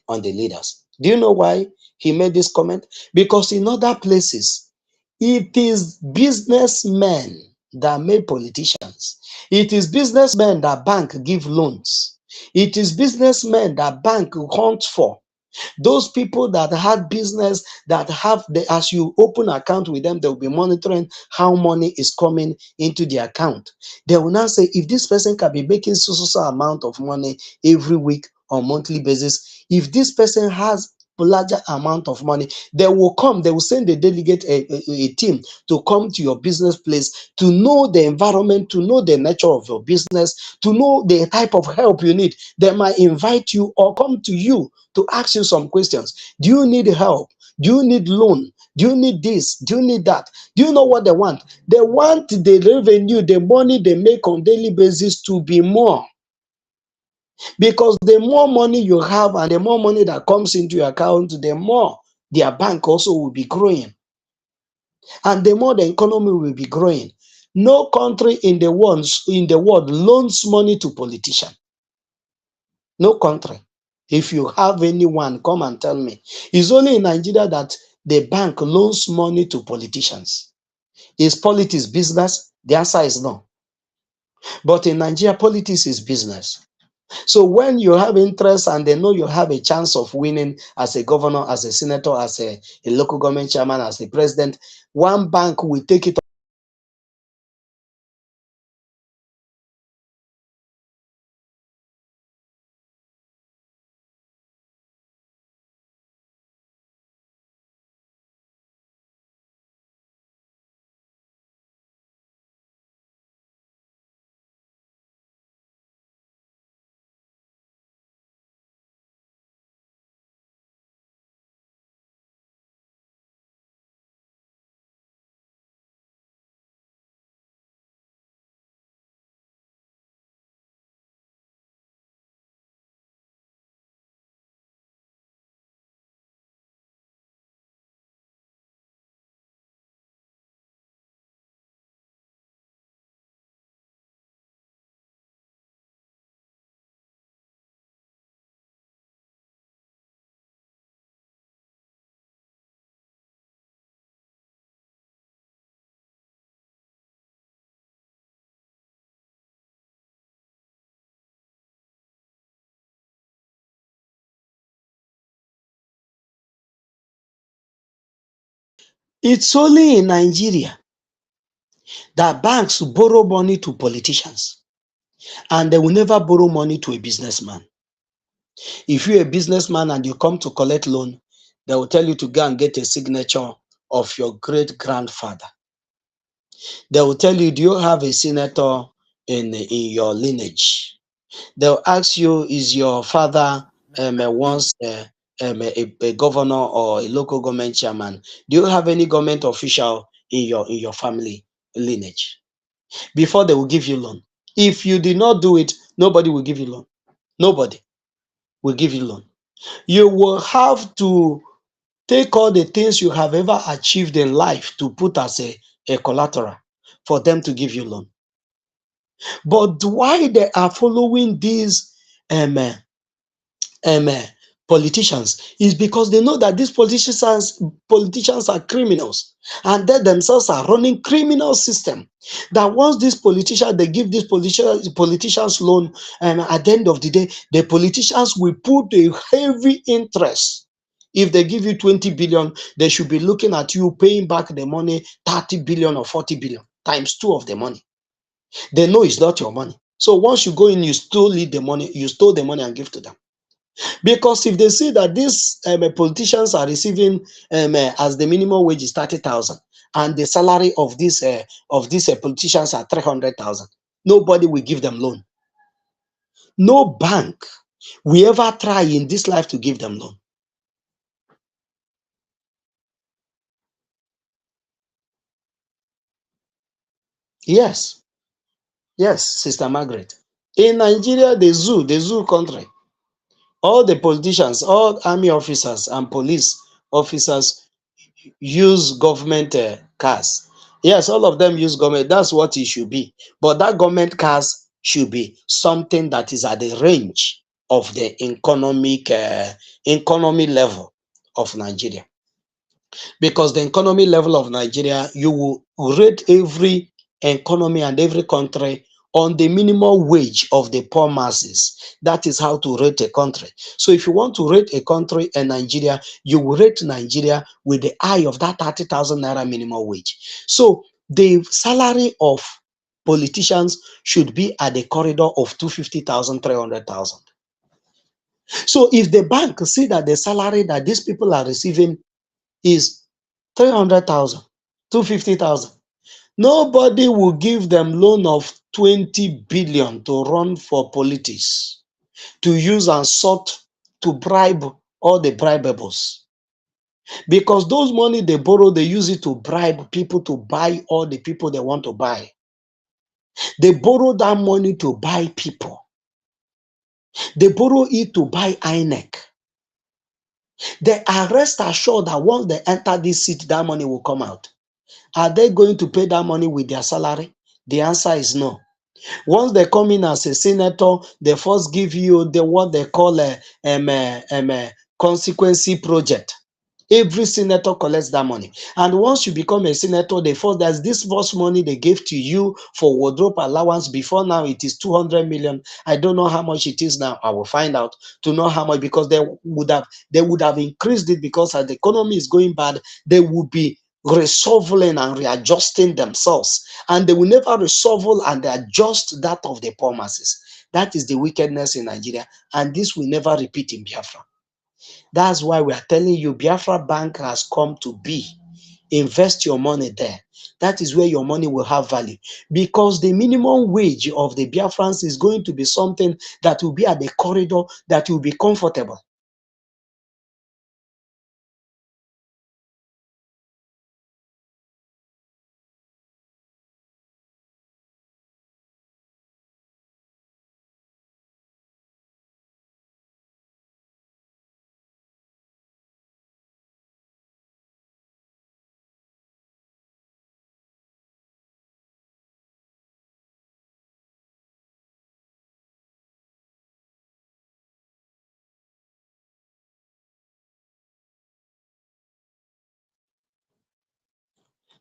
leaders. Do you know why he made this comment? Because in other places, it is businessmen that make politicians. It is businessmen that bank give loans. It is businessmen that bank hunt for. Those people that had business, that have as you open account with them, they'll be monitoring how money is coming into the account. They will now say, if this person can be making so amount of money every week or monthly basis, if this person has larger amount of money, they will send a delegate, a team to come to your business place to know the environment, to know the nature of your business, to know the type of help you need. They might invite you or come to you to ask you some questions. Do you need help? Do you need loan? Do you need this? Do you need that? Do you know what they want? They want the revenue, the money they make on daily basis to be more. Because the more money you have and the more money that comes into your account, the more their bank also will be growing. And the more the economy will be growing. No country in the world loans money to politicians. No country. If you have anyone, come and tell me. It's only in Nigeria that the bank loans money to politicians. Is politics business? The answer is no. But in Nigeria, politics is business. So when you have interest and they know you have a chance of winning as a governor, as a senator, as a local government chairman, as a president, one bank will take it. It's only in Nigeria that banks borrow money to politicians and they will never borrow money to a businessman. If you're a businessman and you come to collect loan, they will tell you to go and get a signature of your great grandfather. They will tell you, do you have a senator in your lineage? They'll ask you, is your father once a governor or a local government chairman? Do you have any government official in your family lineage? Before they will give you loan. If you did not do it, nobody will give you loan. Nobody will give you loan. You will have to take all the things you have ever achieved in life to put as a collateral for them to give you loan. But why they are following these um, uh, um, uh, politicians is because they know that these politicians are criminals and they themselves are running criminal system. That once these politicians, they give these politicians loan, and at the end of the day, the politicians will put a heavy interest. If they give you 20 billion, they should be looking at you paying back the money 30 billion or 40 billion times two of the money. They know it's not your money. So once you go in, you stole the money and give to them. Because if they see that these politicians are receiving as the minimum wage is 30,000 and the salary of these politicians are 300,000, nobody will give them loan. No bank will ever try in this life to give them loan. Yes, yes, Sister Margaret. In Nigeria, the zoo country, all the politicians, all army officers and police officers use government cars. Yes, all of them use government. That's what it should be. But that government cars should be something that is at the range of the economy level of Nigeria. Because the economy level of Nigeria, you will rate every economy and every country on the minimum wage of the poor masses. That is how to rate a country. So if you want to rate a country in Nigeria, you will rate Nigeria with the eye of that 30,000 naira minimum wage. So the salary of politicians should be at the corridor of 250,000, 300,000. So if the bank see that the salary that these people are receiving is 300,000, 250,000, nobody will give them loan of 20 billion to run for politics, to use and sort to bribe all the bribables. Because those money they borrow, they use it to bribe people to buy all the people they want to buy. They borrow that money to buy people. They borrow it to buy INEC. They are rest assured that once they enter this seat, that money will come out. Are they going to pay that money with their salary? The answer is no. Once they come in as a senator, they first give you what they call a consequence project. Every senator collects that money. And once you become a senator, there's this first money they gave to you for wardrobe allowance. Before now, it is 200 million. I don't know how much it is now. I will find out to know how much, because they would have increased it, because as the economy is going bad, they would be resolving and readjusting themselves. And they will never resolve and adjust that of the poor masses. That is the wickedness in Nigeria. And this will never repeat in Biafra. That's why we are telling you Biafra Bank has come to be. Invest your money there. That is where your money will have value, because the minimum wage of the Biafrans is going to be something that will be at the corridor, that will be comfortable.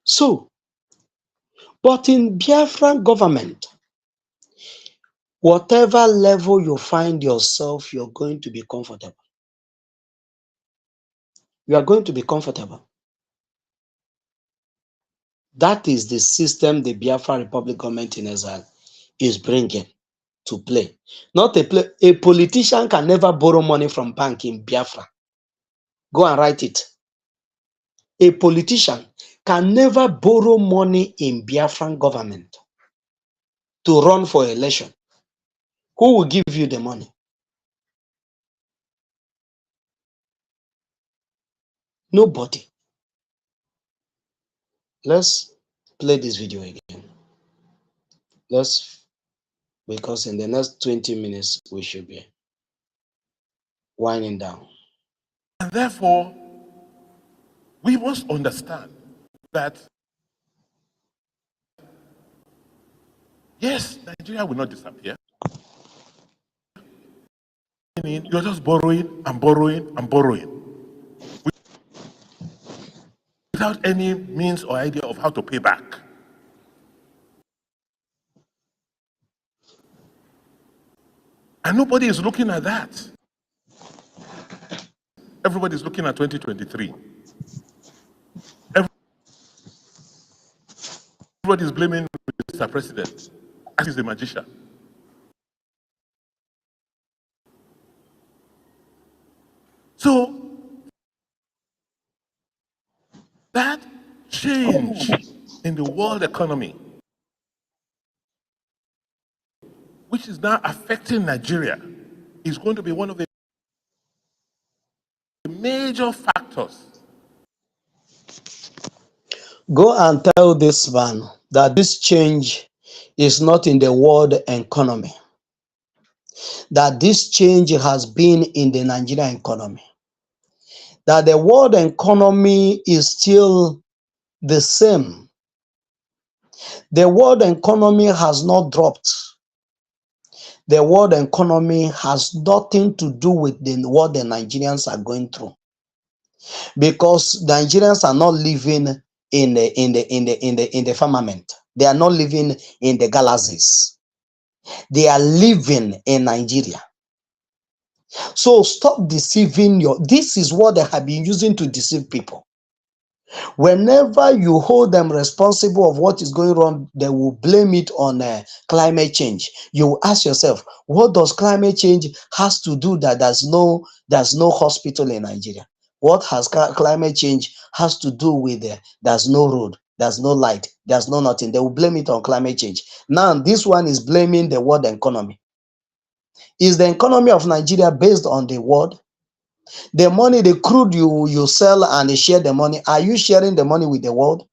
So, but in Biafran government, whatever level you find yourself, you're going to be comfortable. You are going to be comfortable. That is the system the Biafra Republic government in exile is bringing to play. Not a play. A politician can never borrow money from bank in Biafra. Go and write it. A politician can never borrow money in Biafran government to run for election. Who will give you the money? Nobody. Let's play this video again. Because in the next 20 minutes, we should be winding down. And therefore, we must understand that, yes, Nigeria will not disappear. You're just borrowing and borrowing and borrowing without any means or idea of how to pay back. And nobody is looking at that. Everybody is looking at 2023. Everybody is blaming Mr. President as he's the magician. So that change in the world economy, which is now affecting Nigeria, is going to be one of the major factors. Go and tell this man that this change is not in the world economy, that this change has been in the Nigerian economy, that the world economy is still the same. The world economy has not dropped. The world economy has nothing to do with what the Nigerians are going through, because Nigerians are not living in the firmament. They are not living in the galaxies. They are living in Nigeria. So stop deceiving this is what they have been using to deceive people. Whenever you hold them responsible of what is going on, they will blame it on climate change. You will ask yourself, what does climate change has to do that there's no hospital in Nigeria? What has climate change has to do with there's no road, there's no light, there's no nothing? They will blame it on climate change. Now this one is blaming the world economy. Is the economy of Nigeria based on the world? The money, the crude you sell and they share the money, are you sharing the money with the world?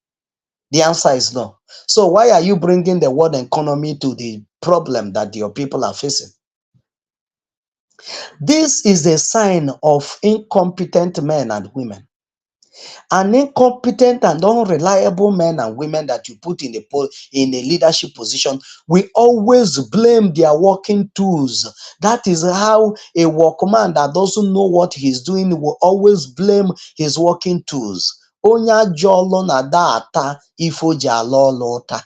The answer is no. So why are you bringing the world economy to the problem that your people are facing? This is a sign of incompetent men and women. An incompetent and unreliable men and women that you put in a leadership position will always blame their working tools. That is how a workman that doesn't know what he's doing will always blame his working tools. Onye ajọ ọlụ na-ada ata ife o ji ala ọlụ ụta.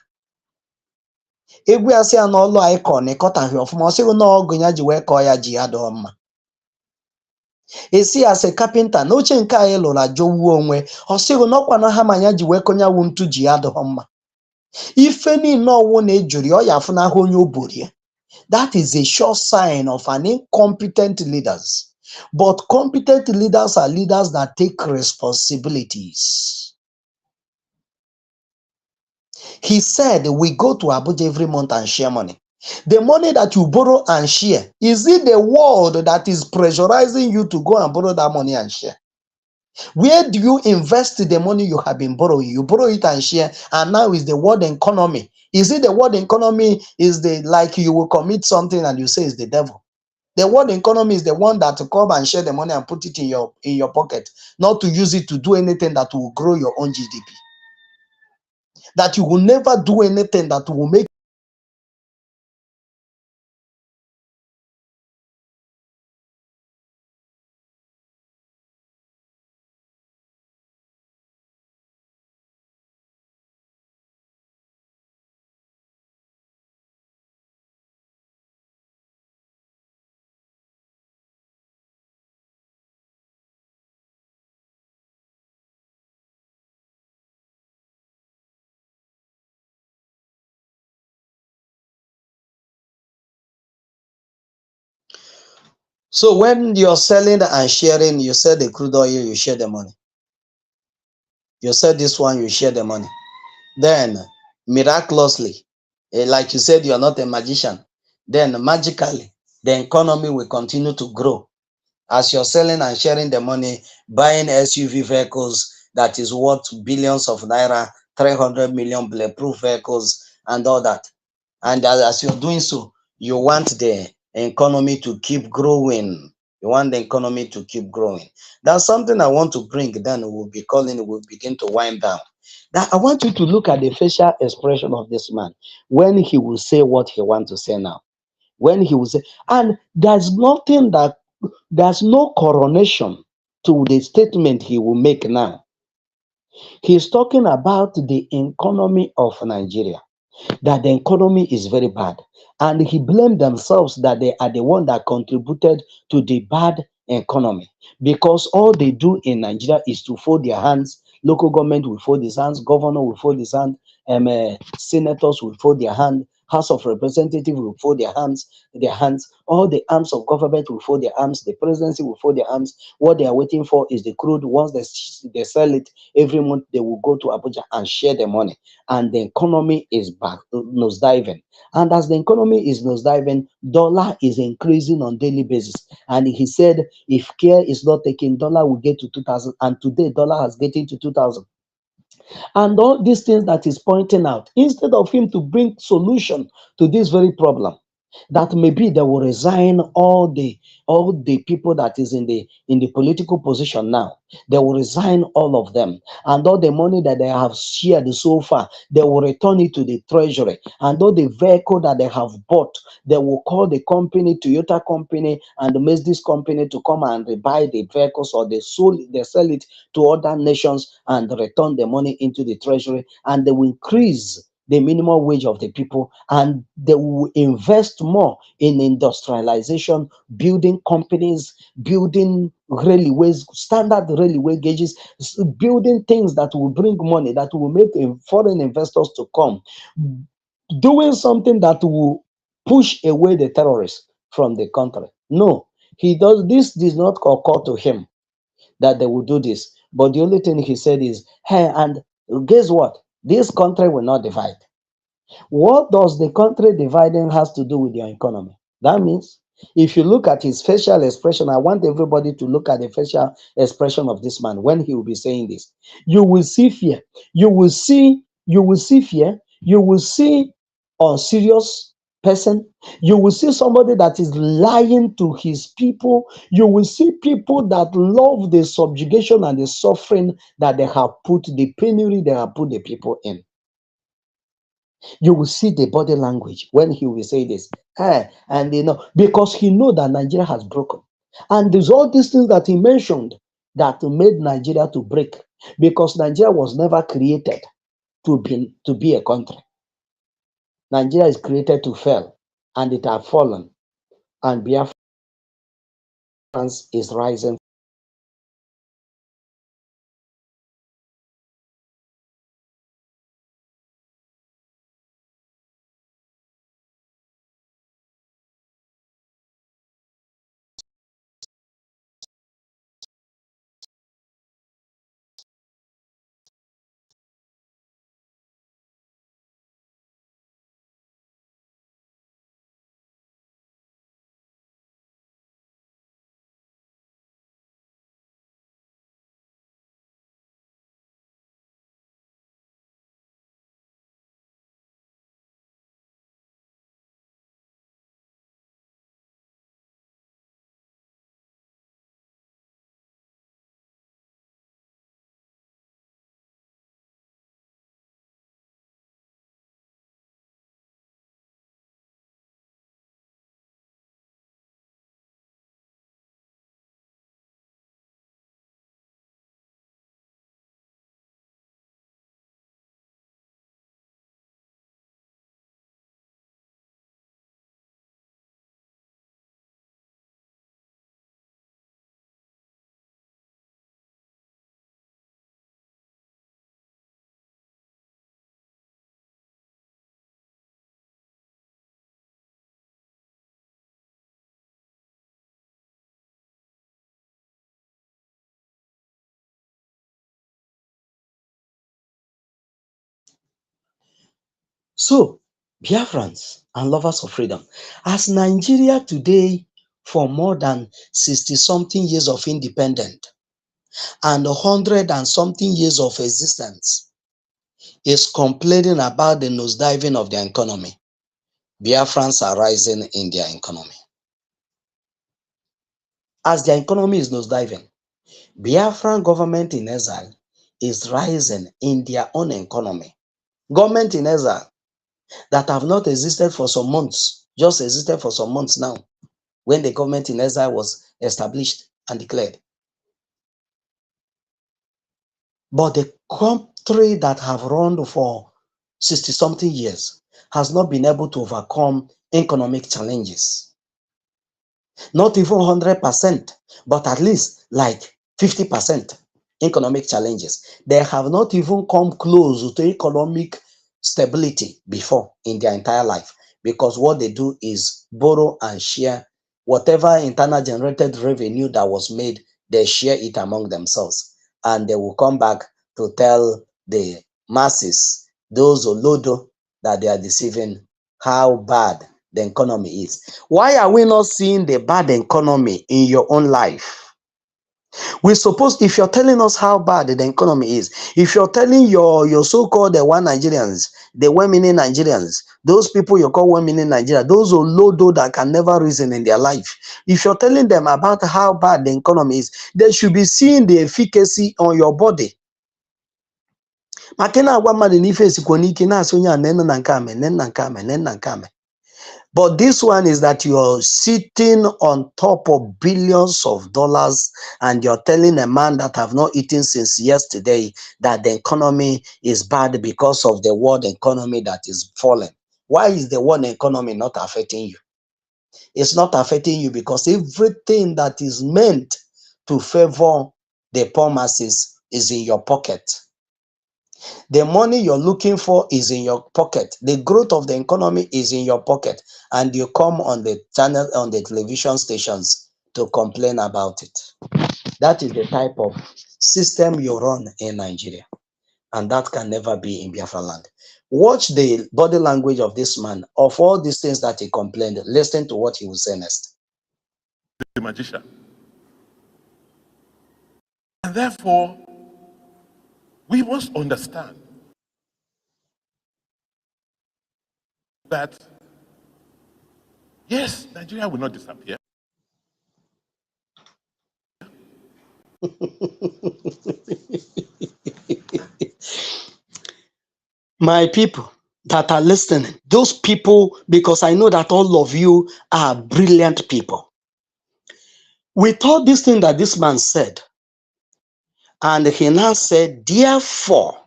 Egwu ya sị ya na ọlụ anyị kọọ na ịkọtaghị ọfụma, ọ sịghị na ọgụ ya ji wee kọọ ya ji ya dọọ mma. Esi ya sị kapịnta na oche nke anyị lụrụ ajọwuo onwe, ọ sịghị na ọkwa na hama ya ji wee konyawu ntu ji ya dọọ mma. Ife niile ọwụ na-ejuri ọ ya afụnahụ onye o buru ya. That is a sure sign of an incompetent leaders. But competent leaders are leaders that take responsibilities. He said, we go to Abuja every month and share money. The money that you borrow and share, is it the world that is pressurizing you to go and borrow that money and share? Where do you invest the money you have been borrowing? You borrow it and share, and now is the world economy. Is it the world economy is the, like you will commit something and you say it's the devil? The world economy is the one that to come and share the money and put it in your pocket, not to use it to do anything that will grow your own GDP. That you will never do anything that will make So when you're selling and sharing, you sell the crude oil, you share the money. You sell this one, you share the money. Then miraculously, like you said, you're not a magician. Then magically, the economy will continue to grow. As you're selling and sharing the money, buying SUV vehicles that is worth billions of naira, 300 million bulletproof vehicles, and all that. And as you're doing so, you want the economy to keep growing. You want the economy to keep growing. That's something I want to bring. Then we'll begin to wind down. Now, I want you to look at the facial expression of this man when he will say what he wants to say now. When he will say, and there's no coronation to the statement he will make now. He's talking about the economy of Nigeria, that the economy is very bad. And he blamed themselves that they are the one that contributed to the bad economy, because all they do in Nigeria is to fold their hands. Local government will fold his hands, governor will fold his hand, senators will fold their hand, House of Representatives will fold their hands, all the arms of government will fold their arms, the presidency will fold their arms. What they are waiting for is the crude. Once they sell it every month, they will go to Abuja and share the money, and the economy is back nosediving. And as the economy is nosediving, dollar is increasing on daily basis. And he said, if care is not taken, dollar will get to 2,000. And today, dollar has getting to 2,000. And all these things that he's pointing out, instead of him to bring solution to this very problem, that maybe they will resign all the people that is in the political position now. They will resign all of them, and all the money that they have shared so far, they will return it to the treasury. And all the vehicle that they have bought, they will call the company, Toyota company and the Mercedes company, to come and buy the vehicles, or they sell it to other nations and return the money into the treasury, and they will increase the minimum wage of the people, and they will invest more in industrialization, building companies, building railways, standard railway gauges, building things that will bring money, that will make foreign investors to come, doing something that will push away the terrorists from the country. No, this does not occur to him that they will do this. But the only thing he said is, hey, and guess what? This country will not divide. What does the country dividing has to do with your economy? That means, if you look at his facial expression, I want everybody to look at the facial expression of this man when he will be saying this. You will see fear. You will see fear. You will see unserious person. You will see somebody that is lying to his people. You will see people that love the subjugation and the suffering that they have put, the penury they have put the people in. You will see the body language when he will say this. And because he know that Nigeria has broken. And there's all these things that he mentioned that made Nigeria to break, because Nigeria was never created to be a country. Nigeria is created to fail, and it has fallen, and Biafra is rising. So, Biafrans and lovers of freedom, as Nigeria today, for more than 60 something years of independence and 100 and something years of existence, is complaining about the nosediving of their economy, Biafrans are rising in their economy. As their economy is nosediving, Biafran government in exile is rising in their own economy. Government in exile that have not existed for some months, just existed for some months now, when the government in exile was established and declared. But the country that have run for 60 something years has not been able to overcome economic challenges. Not even 100%, but at least like 50% economic challenges. They have not even come close to economic stability before in their entire life, because what they do is borrow and share whatever internal generated revenue that was made. They share it among themselves, and they will come back to tell the masses, those Olodo, that they are deceiving, how bad the economy is. Why are we not seeing the bad economy in your own life? We suppose, if you're telling us how bad the economy is, if you're telling your so-called the one Nigerians, the 1 million Nigerians, those people you call 1 million Nigeria, those Olodo that can never reason in their life, if you're telling them about how bad the economy is, they should be seeing the efficacy on your body. Makena agwa mmadụ n'ife esikwa n'ike na-asị onye a nene na nke a mee, nene na nke a mee, nene na nke a mee. But this one is that you're sitting on top of billions of dollars and you're telling a man that have not eaten since yesterday that the economy is bad because of the world economy that is falling. Why is the world economy not affecting you? It's not affecting you because everything that is meant to favor the poor masses is in your pocket. The money you're looking for is in your pocket. The growth of the economy is in your pocket. And you come on the channel, on the television stations to complain about it. That is the type of system you run in Nigeria. And that can never be in Biafra land. Watch the body language of this man. Of all these things that he complained, listen to what he will say next. The magician. And therefore, we must understand that Yes, Nigeria will not disappear. My people that are listening, those people, because I know that all of you are brilliant people. With all this thing that this man said, and he now said, therefore,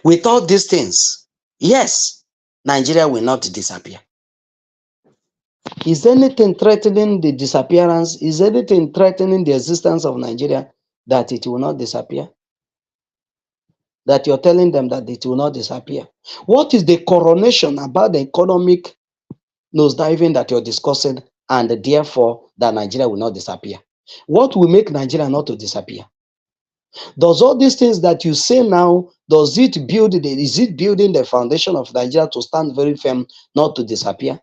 with all these things, yes, Nigeria will not disappear. Is anything threatening the disappearance? Is anything threatening the existence of Nigeria that it will not disappear? That you're telling them that it will not disappear? What is the coronation about the economic nosediving that you're discussing, and therefore that Nigeria will not disappear? What will make Nigeria not to disappear? Does all these things that you say now, is it building the foundation of Nigeria to stand very firm, not to disappear?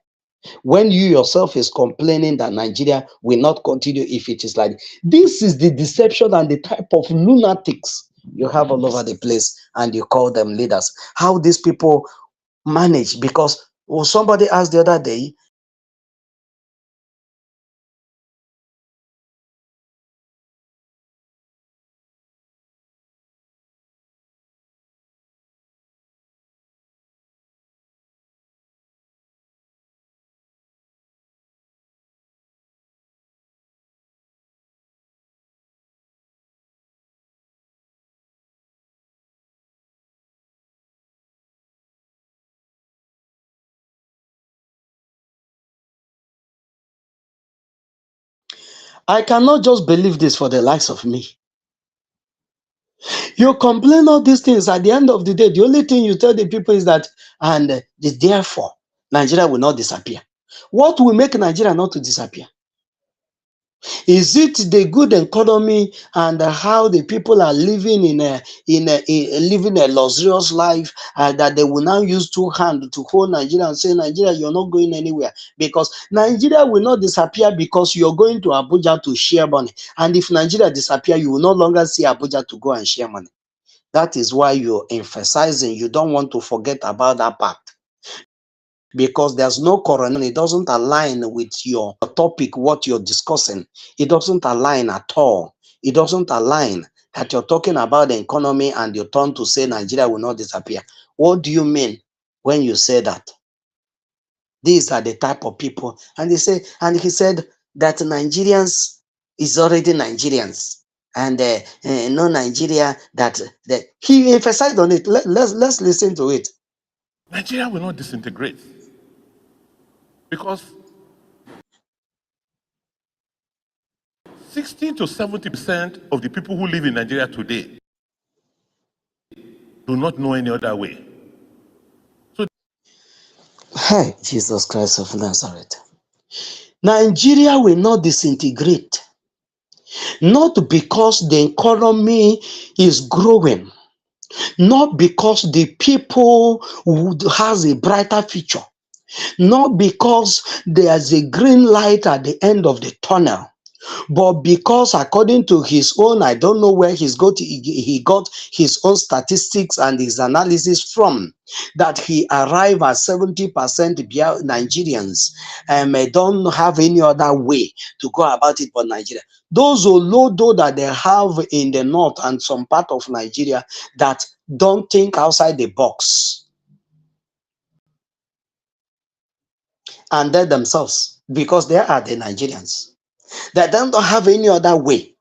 When you yourself is complaining that Nigeria will not continue if it is like this. Is the deception and the type of lunatics you have all over the place, and you call them leaders. How these people manage? Because somebody asked the other day, I cannot just believe this for the likes of me. You complain all these things. At the end of the day, the only thing you tell the people is that, and therefore, Nigeria will not disappear. What will make Nigeria not to disappear? Is it the good economy and how the people are living living a luxurious life, that they will now use two hands to hold Nigeria and say, Nigeria, you're not going anywhere? Because Nigeria will not disappear because you're going to Abuja to share money. And if Nigeria disappear, you will no longer see Abuja to go and share money. That is why you're emphasizing, you don't want to forget about that part. Because there's no correlation, it doesn't align with your topic, what you're discussing. It doesn't align at all. It doesn't align that you're talking about the economy and you turn to say Nigeria will not disappear. What do you mean when you say that? These are the type of people. And he said that Nigerians is already Nigerians. And no Nigeria that he emphasized on it. Let's listen to it. Nigeria will not disintegrate. Because 60 to 70% of the people who live in Nigeria today do not know any other way. So, hey, Jesus Christ of Nazareth. Nigeria will not disintegrate, not because the economy is growing, not because the people has a brighter future, not because there's a green light at the end of the tunnel, but because according to his own, I don't know where he got his own statistics and his analysis from, that he arrived at 70% Nigerians don't have any other way to go about it but Nigeria. Those Olodo that they have in the north and some part of Nigeria that don't think outside the box, and they themselves, because they are the Nigerians, that don't have any other way.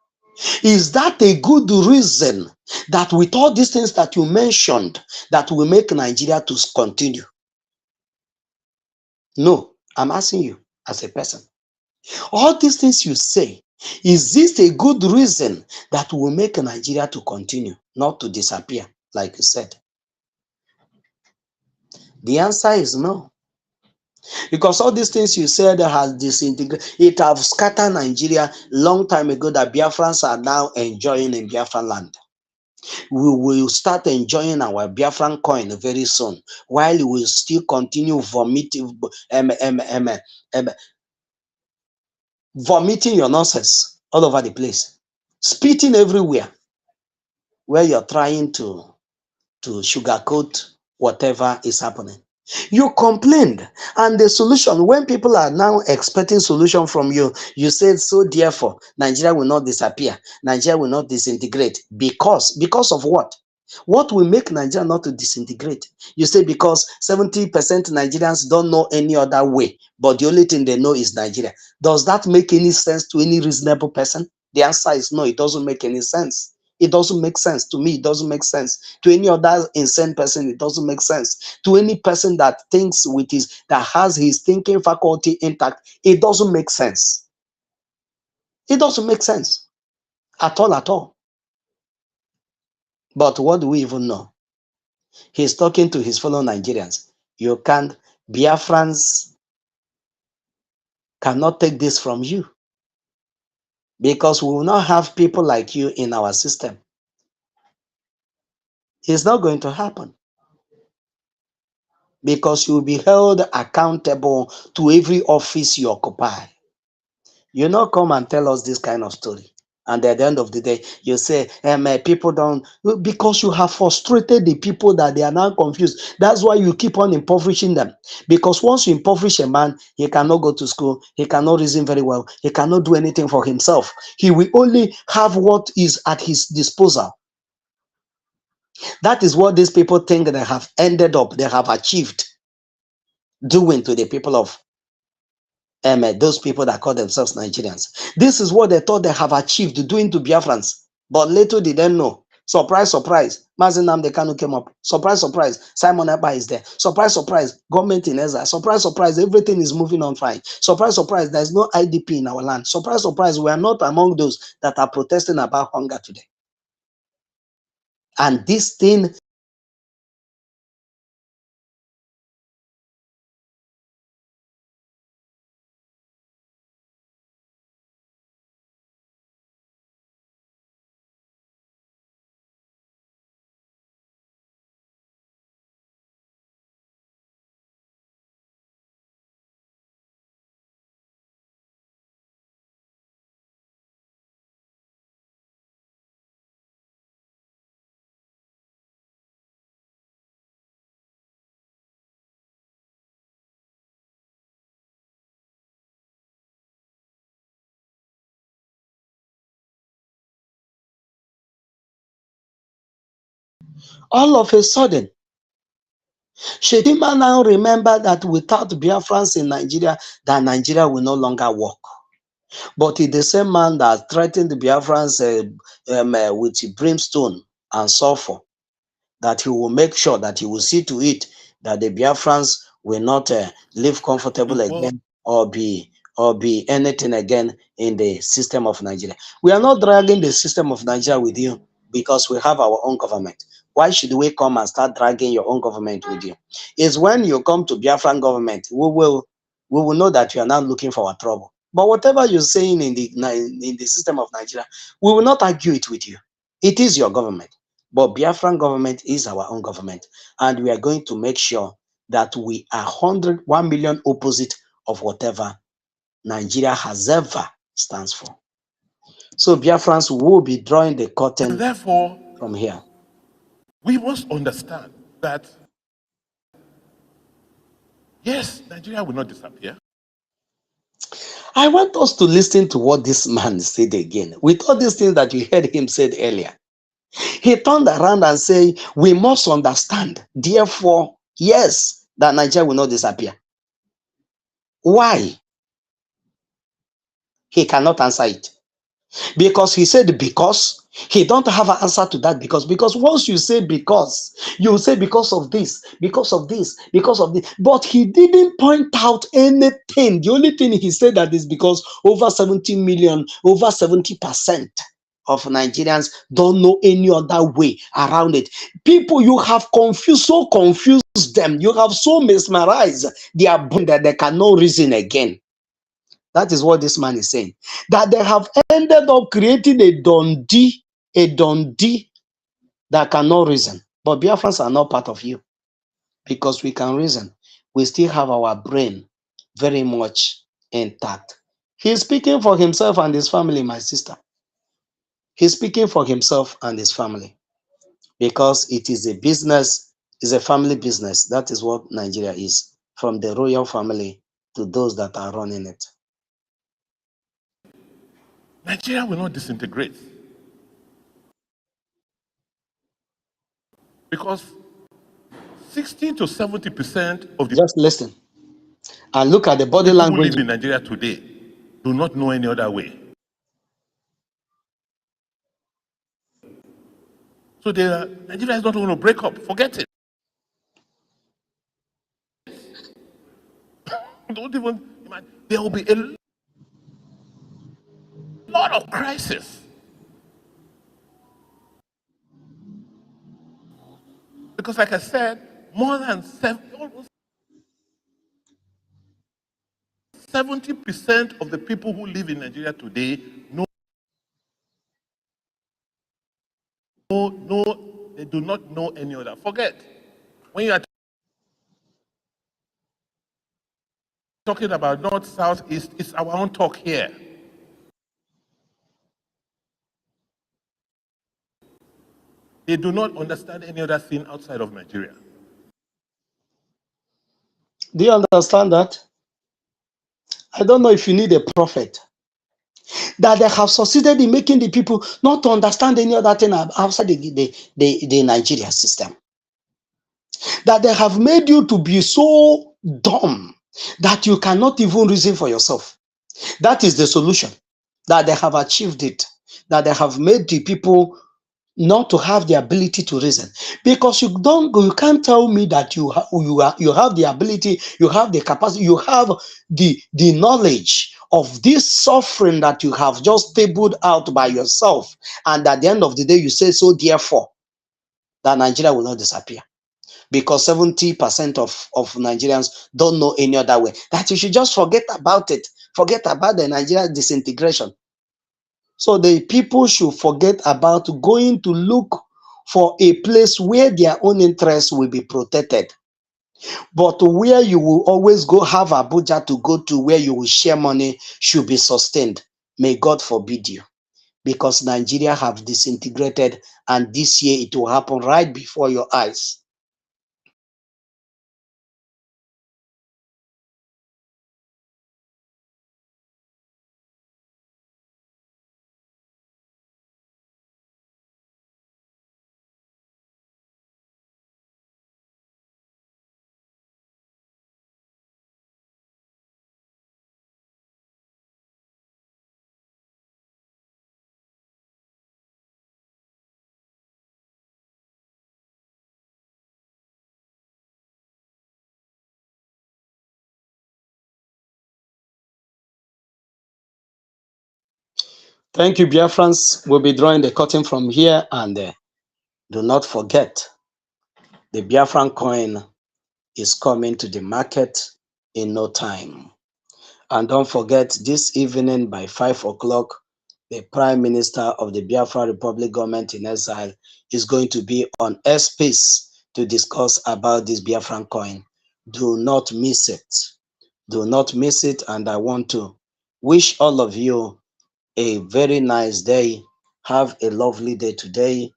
Is that a good reason that with all these things that you mentioned that will make Nigeria to continue? No, I'm asking you as a person. All these things you say, is this a good reason that will make Nigeria to continue, not to disappear, like you said? The answer is no. Because all these things you said has disintegrated, it have scattered Nigeria long time ago, that Biafrans are now enjoying in Biafran land. We will start enjoying our Biafran coin very soon, while we will still continue vomiting your nonsense all over the place, spitting everywhere, where you're trying to sugarcoat whatever is happening. You complained, and the solution, when people are now expecting solution from you, you said, so therefore, Nigeria will not disappear. Nigeria will not disintegrate. Because of what? What will make Nigeria not to disintegrate? You say because 70% Nigerians don't know any other way, but the only thing they know is Nigeria. Does that make any sense to any reasonable person? The answer is no, it doesn't make any sense. It doesn't make sense to me. It doesn't make sense to any other insane person. It doesn't make sense to any person that thinks with that has his thinking faculty intact. It doesn't make sense. It doesn't make sense at all, at all. But what do we even know? He's talking to his fellow Nigerians. You can't. Biafrans cannot take this from you, because we will not have people like you in our system. It's not going to happen, because you will be held accountable to every office you occupy. You not come and tell us this kind of story, and at the end of the day you say people don't, because you have frustrated the people that they are now confused. That's why you keep on impoverishing them, because once you impoverish a man, he cannot go to school, he cannot reason very well, he cannot do anything for himself. He will only have what is at his disposal. That is what these people think they have achieved doing to the people of those people that call themselves Nigerians. This is what they thought they have achieved doing to Biafrans, but little did they know. Surprise, surprise, Mazi Nnamdi Kanu came up. Surprise, surprise, Simon Ekpa is there. Surprise, surprise, government in Ezra. Surprise, surprise, everything is moving on fine. Surprise, surprise, there is no IDP in our land. Surprise, surprise, we are not among those that are protesting about hunger today. And this thing all of a sudden, Shetima now remember that without Biafrans in Nigeria, that Nigeria will no longer work. But it's the same man that threatened the Biafrans with brimstone and sulfur, that he will make sure that he will see to it that the Biafrans will not live comfortable again, or be anything again in the system of Nigeria. We are not dragging the system of Nigeria with you, because we have our own government. Why should we come and start dragging your own government with you? It's when you come to Biafran government, we will know that you are not looking for our trouble. But whatever you're saying in the system of Nigeria, we will not argue it with you. It is your government. But Biafran government is our own government. And we are going to make sure that we are 1 million opposite of whatever Nigeria has ever stands for. So Biafrans will be drawing the curtain, and therefore, from here. We must understand that, yes, Nigeria will not disappear. I want us to listen to what this man said again. With all these things that you heard him said earlier, he turned around and said, we must understand, therefore, yes, that Nigeria will not disappear. Why? He cannot answer it. Because he said because. He don't have an answer to that because once you say because, you say because of this, because of this, because of this. But he didn't point out anything. The only thing he said that is because over 70 million, over 70% of Nigerians don't know any other way around it. People, you have so confused them. You have so mesmerized their brain that they cannot reason again. That is what this man is saying. That they have ended up creating a Dundee that cannot reason. But Biafrans are not part of you, because we can reason. We still have our brain very much intact. He's speaking for himself and his family, my sister. He's speaking for himself and his family, because it is a business It's a family business. That is what Nigeria is, from the royal family to those that are running it. Nigeria will not disintegrate. Because 60 to 70% of the Just listen and look at the body people who language. live in Nigeria today do not know any other way. So Nigeria is not going to break up. Forget it. Don't even imagine. There will be a lot of crisis. Because like I said, more than almost 70% of the people who live in Nigeria today they do not know any other. Forget. When you are talking about north, south, east, it's our own talk here. They do not understand any other thing outside of Nigeria. Do you understand that? I don't know if you need a prophet. That they have succeeded in making the people not to understand any other thing outside the Nigeria system. That they have made you to be so dumb that you cannot even reason for yourself. That is the solution. That they have achieved it. That they have made the people not to have the ability to reason, because you can't tell me that you have the ability, you have the capacity, you have the knowledge of this suffering that you have just tabled out by yourself, and at the end of the day you say, so therefore that Nigeria will not disappear because 70% of Nigerians don't know any other way. That you should just forget about it, forget about the Nigeria disintegration. So the people should forget about going to look for a place where their own interests will be protected. But where you will always go have Abuja to go to, where you will share money, should be sustained. May God forbid you. Because Nigeria have disintegrated, and this year it will happen right before your eyes. Thank you, Biafrans. We'll be drawing the curtain from here, and do not forget, the Biafran coin is coming to the market in no time. And don't forget, this evening by 5 o'clock, the Prime Minister of the Biafra Republic government in exile is going to be on airspace to discuss about this Biafran coin. Do not miss it. Do not miss it. And I want to wish all of you a very nice day. Have a lovely day today.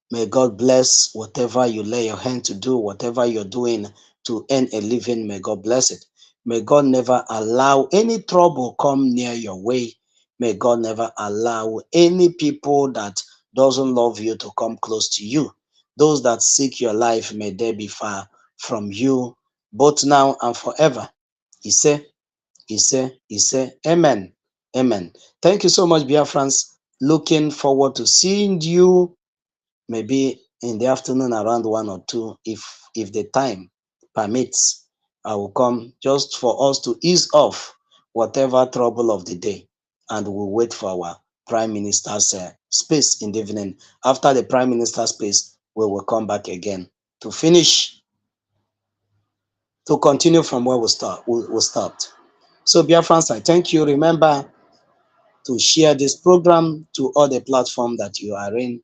May God bless whatever you lay your hand to do, whatever you're doing to earn a living. May God bless it. May God never allow any trouble come near your way. May God never allow any people that doesn't love you to come close to you. Those that seek your life, may they be far from you, both now and forever. He said, Amen. Amen. Thank you so much, Biafrans. Looking forward to seeing you maybe in the afternoon around 1 or 2, if the time permits. I will come just for us to ease off whatever trouble of the day, and we'll wait for our Prime Minister's space in the evening. After the Prime Minister's space, we will come back again to finish, to continue from where we stopped. So, Biafrans, I thank you. Remember to share this program to all the platforms that you are in,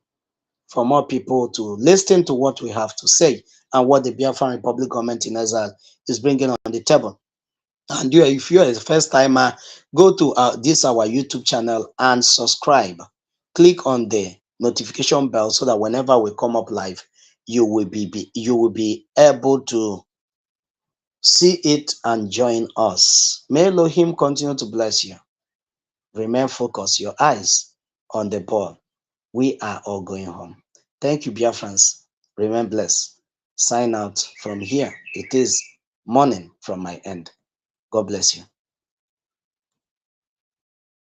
for more people to listen to what we have to say and what the Biafran Republic government in exile is bringing on the table. And if you're a first timer, go to our YouTube channel and subscribe. Click on the notification bell so that whenever we come up live, you will be able to see it and join us. May Elohim continue to bless you. Remain focused, your eyes on the ball. We are all going home. Thank you, Biafrans. Remain blessed. Sign out from here. It is morning from my end. God bless you.